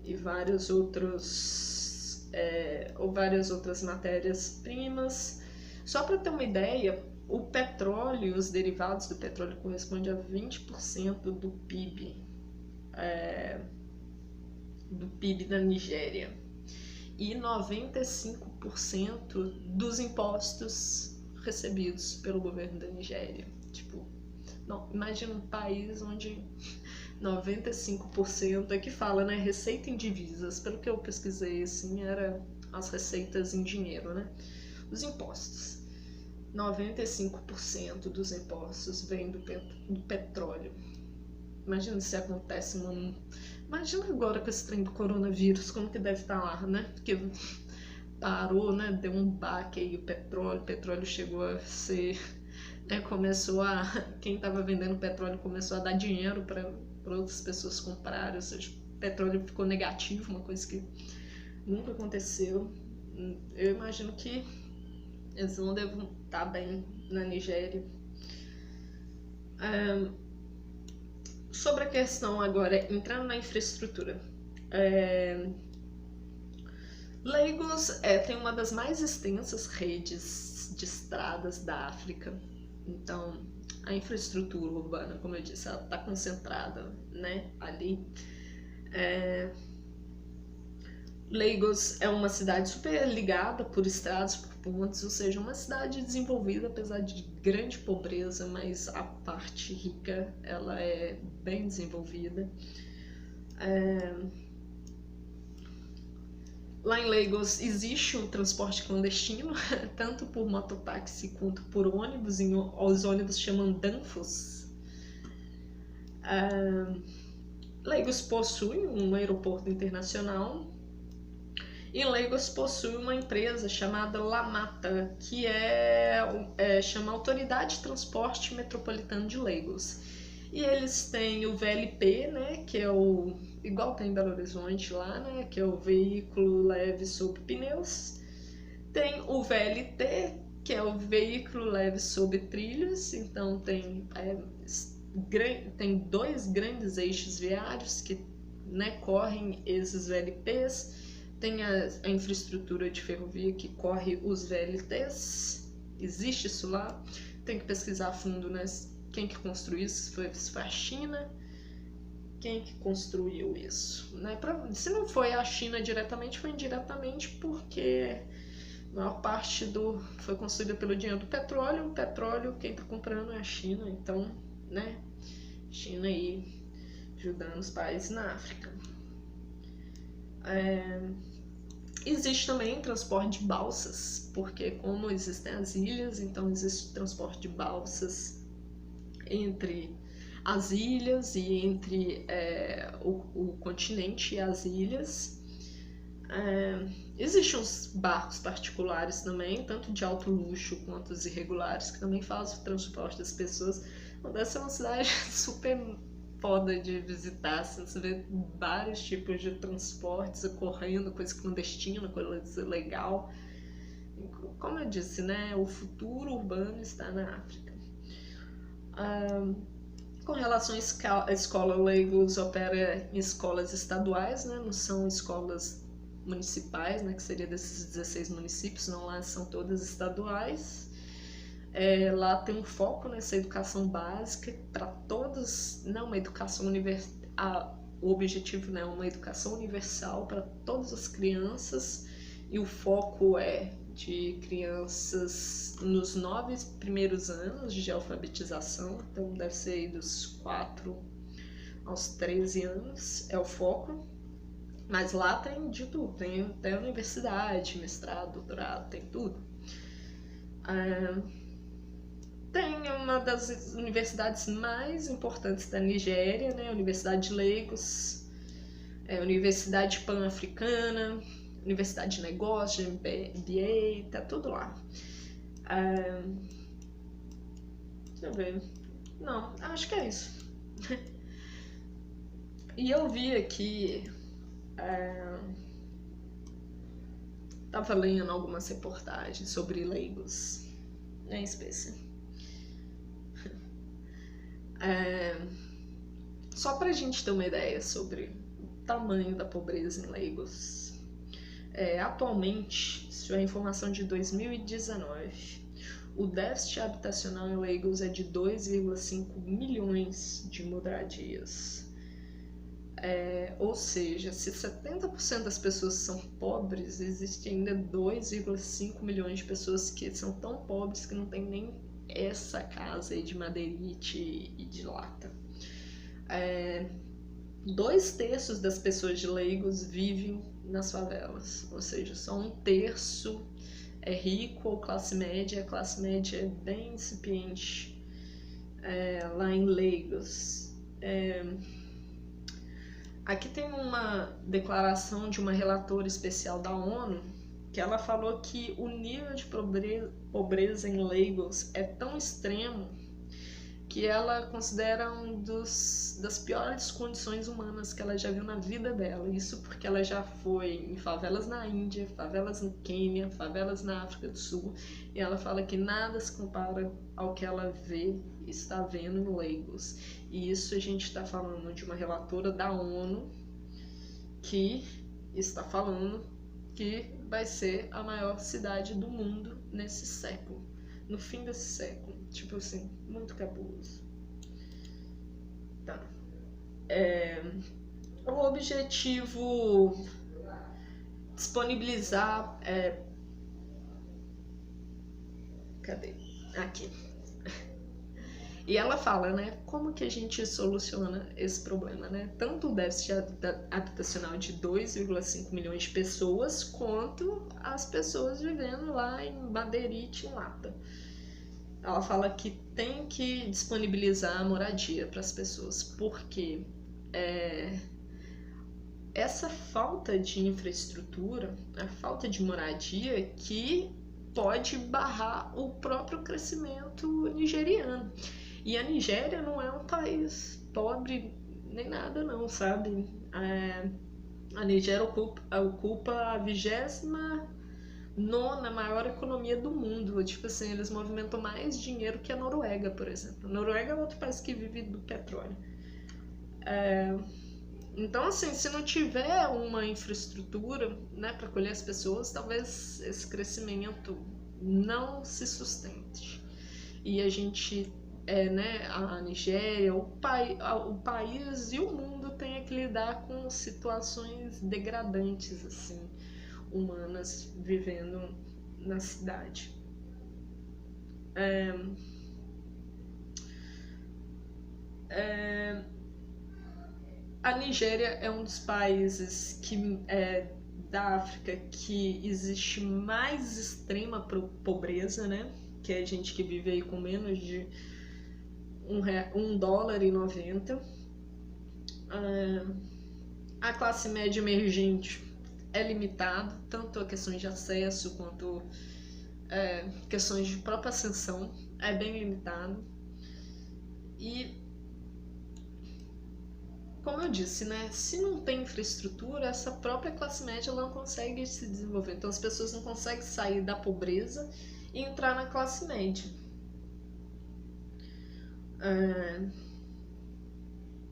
e várias outras matérias-primas. Só para ter uma ideia, o petróleo e os derivados do petróleo correspondem a 20% do PIB, da Nigéria, e 95% dos impostos recebidos pelo governo da Nigéria. Tipo, não, imagina um país onde 95% é que fala, né, receita em divisas. Pelo que eu pesquisei, assim, era as receitas em dinheiro, né? Os impostos. 95% dos impostos vêm do petróleo. Imagina se acontece Imagina agora com esse trem do coronavírus, como que deve estar lá, né? Porque parou, né? Deu um baque aí o petróleo chegou a ser... Né? Quem estava vendendo petróleo começou a dar dinheiro para outras pessoas comprarem, ou seja, o petróleo ficou negativo, uma coisa que nunca aconteceu. Eu imagino que eles não devem estar bem na Nigéria. Sobre a questão agora, entrando na infraestrutura. Lagos tem uma das mais extensas redes de estradas da África. Então, a infraestrutura urbana, como eu disse, ela está concentrada, né, ali. Lagos é uma cidade super ligada por estradas, por pontes, ou seja, uma cidade desenvolvida, apesar de grande pobreza, mas a parte rica ela é bem desenvolvida. Lá em Lagos existe um transporte clandestino, tanto por mototáxi quanto por ônibus, os ônibus chamam Danfos. Lagos possui um aeroporto internacional. E Lagos possui uma empresa chamada Lamata, que chama Autoridade de Transporte Metropolitano de Lagos. E eles têm o VLP, né, que é igual tem em Belo Horizonte lá, né, que é o veículo leve sob pneus. Tem o VLT, que é o veículo leve sob trilhos. Então tem 2 grandes eixos viários que, né, correm esses VLPs. Tem a infraestrutura de ferrovia que corre os VLTs, existe isso lá. Tem que pesquisar a fundo, né? Quem que construiu isso, se foi a China, quem que construiu isso, né? Se não foi a China diretamente, foi indiretamente, porque a maior parte foi construída pelo dinheiro do petróleo. O petróleo, quem está comprando é a China, então, né? China aí ajudando os países na África. Existe também transporte de balsas, porque como existem as ilhas, então existe transporte de balsas entre as ilhas e entre o continente e as ilhas. Existem uns barcos particulares também, tanto de alto luxo quanto os irregulares, que também fazem o transporte das pessoas. Então, deve ser uma cidade super foda de visitar, assim, você vê vários tipos de transportes ocorrendo, coisa clandestina, coisa legal. Como eu disse, né, o futuro urbano está na África. Com relação à escola, Lagos opera em escolas estaduais, né, não são escolas municipais, né, que seria desses 16 municípios, não, lá são todas estaduais. Lá tem um foco nessa educação básica para todos, não uma educação universal, o objetivo, né, é uma educação universal para todas as crianças, e o foco é de crianças nos 9 primeiros anos de alfabetização, então deve ser dos 4 aos 13 anos, é o foco. Mas lá tem de tudo, tem universidade, mestrado, doutorado, tem tudo. Tem uma das universidades mais importantes da Nigéria, né? A Universidade de Lagos, a Universidade Pan-Africana, Universidade de Negócios, de MBA, tá tudo lá. Deixa eu ver. Não, acho que é isso. E eu vi aqui, tava lendo algumas reportagens sobre Lagos, em espécie. Só pra gente ter uma ideia sobre o tamanho da pobreza em Lagos. Atualmente, isso é informação de 2019, o déficit habitacional em Lagos é de 2,5 milhões de moradias. Ou seja, se 70% das pessoas são pobres, existe ainda 2,5 milhões de pessoas que são tão pobres que não tem nem essa casa aí de madeirite e de lata. 2/3 das pessoas de Lagos vivem nas favelas, ou seja, só 1/3 é rico ou classe média. A classe média é bem incipiente lá em Lagos. Aqui tem uma declaração de uma relatora especial da ONU que ela falou que o nível de pobreza em Lagos é tão extremo que ela considera das piores condições humanas que ela já viu na vida dela. Isso porque ela já foi em favelas na Índia, favelas no Quênia, favelas na África do Sul, e ela fala que nada se compara ao que ela está vendo em Lagos. E isso a gente está falando de uma relatora da ONU que está falando que vai ser a maior cidade do mundo nesse século, no fim desse século. Tipo assim, muito cabuloso. Tá. O objetivo disponibilizar. Cadê? Aqui. E ela fala, né, como que a gente soluciona esse problema, né? Tanto o déficit habitacional de 2,5 milhões de pessoas, quanto as pessoas vivendo lá em madeirite em lata. Ela fala que tem que disponibilizar a moradia para as pessoas, porque essa falta de infraestrutura, a falta de moradia, que pode barrar o próprio crescimento nigeriano. E a Nigéria não é um país pobre nem nada não, sabe? A Nigéria ocupa a 29ª maior economia do mundo. Tipo assim, eles movimentam mais dinheiro que a Noruega, por exemplo. A Noruega é outro país que vive do petróleo. Então, assim, se não tiver uma infraestrutura, né, para acolher as pessoas, talvez esse crescimento não se sustente. E a gente, né, a Nigéria, o país e o mundo tem que lidar com situações degradantes, assim, humanas vivendo na cidade. A Nigéria é um dos países da África que existe mais extrema pobreza, né? Que é gente que vive aí com menos de $1,90. A classe média emergente é limitada, tanto a questões de acesso quanto questões de própria ascensão, é bem limitado. E como eu disse, né, se não tem infraestrutura, essa própria classe média não consegue se desenvolver. Então as pessoas não conseguem sair da pobreza e entrar na classe média.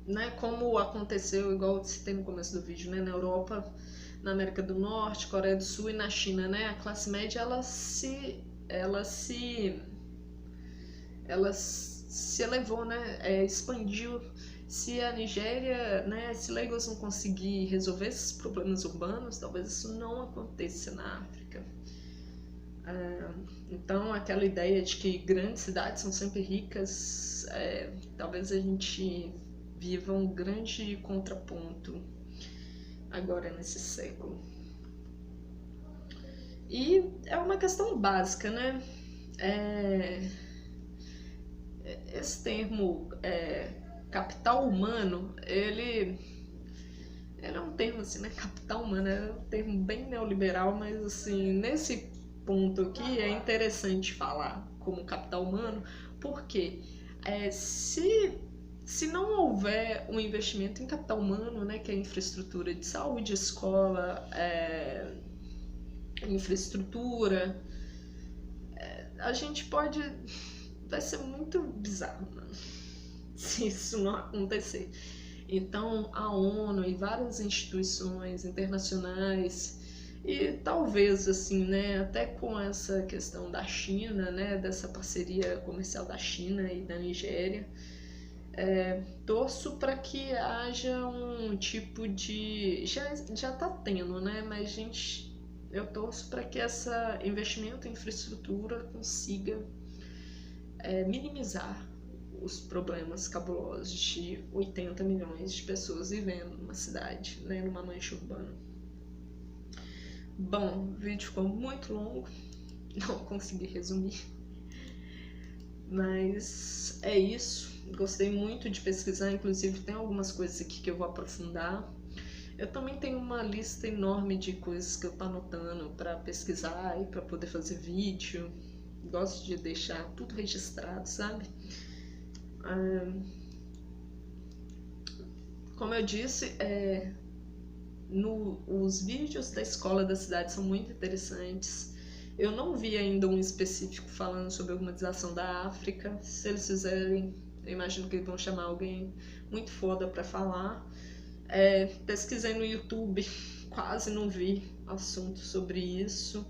Né, como aconteceu, igual eu citei no começo do vídeo, né, na Europa, na América do Norte, Coreia do Sul e na China, né, a classe média ela se elevou, né, expandiu. Se a Nigéria, né, se Lagos não conseguir resolver esses problemas urbanos, talvez isso não aconteça na África. Então, aquela ideia de que grandes cidades são sempre ricas, talvez a gente viva um grande contraponto agora nesse século. E é uma questão básica, né? Esse termo capital humano, ele é um termo assim, né? Capital humano é um termo bem neoliberal, mas assim, nesse ponto aqui é interessante falar como capital humano, porque se não houver um investimento em capital humano, né, que é infraestrutura de saúde, escola, infraestrutura, a gente pode... Vai ser muito bizarro, mano, se isso não acontecer. Então, a ONU e várias instituições internacionais, e talvez, assim, né, até com essa questão da China, né, dessa parceria comercial da China e da Nigéria, torço para que haja um tipo de... Já tá tendo, né, mas eu torço para que esse investimento em infraestrutura consiga minimizar os problemas cabulosos de 80 milhões de pessoas vivendo numa cidade, né, numa mancha urbana. Bom, o vídeo ficou muito longo, não consegui resumir, mas é isso. Gostei muito de pesquisar, inclusive tem algumas coisas aqui que eu vou aprofundar. Eu também tenho uma lista enorme de coisas que eu tô anotando para pesquisar e para poder fazer vídeo. Gosto de deixar tudo registrado, sabe? Como eu disse, os vídeos da escola da cidade são muito interessantes. Eu não vi ainda um específico falando sobre a urbanização da África. Se eles fizerem, eu imagino que eles vão chamar alguém muito foda para falar. Pesquisei no YouTube, quase não vi assunto sobre isso.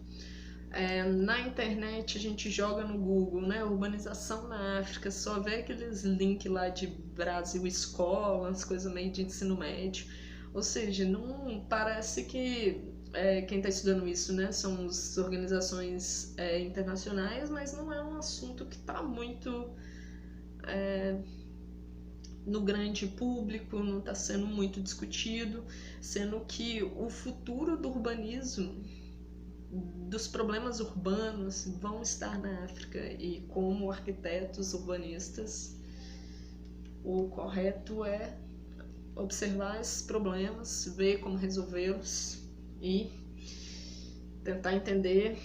Na internet a gente joga no Google, né, urbanização na África, só vê aqueles links lá de Brasil escola, as coisas meio de ensino médio. Ou seja, não parece que quem está estudando isso, né, são as organizações internacionais, mas não é um assunto que está muito no grande público, não está sendo muito discutido, sendo que o futuro do urbanismo, dos problemas urbanos, vão estar na África, e como arquitetos urbanistas, o correto é observar esses problemas, ver como resolvê-los e tentar entender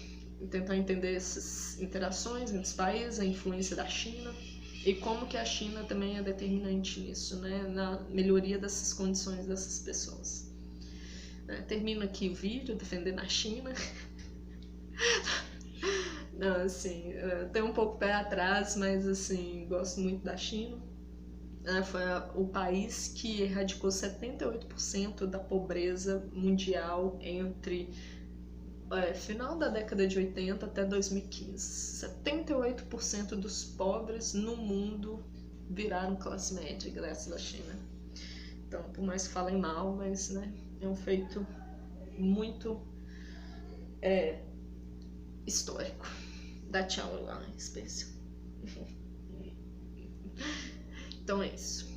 essas interações entre os países, a influência da China e como que a China também é determinante nisso, né, na melhoria dessas condições dessas pessoas. Termino aqui o vídeo defendendo a China. Não, assim, tenho um pouco pé atrás, mas assim, gosto muito da China. Foi o país que erradicou 78% da pobreza mundial entre final da década de 80 até 2015. 78% dos pobres no mundo viraram classe média graças à China. Então, por mais que falem mal, mas né, é um feito muito histórico. Dá tchau lá, espécie. Então é isso.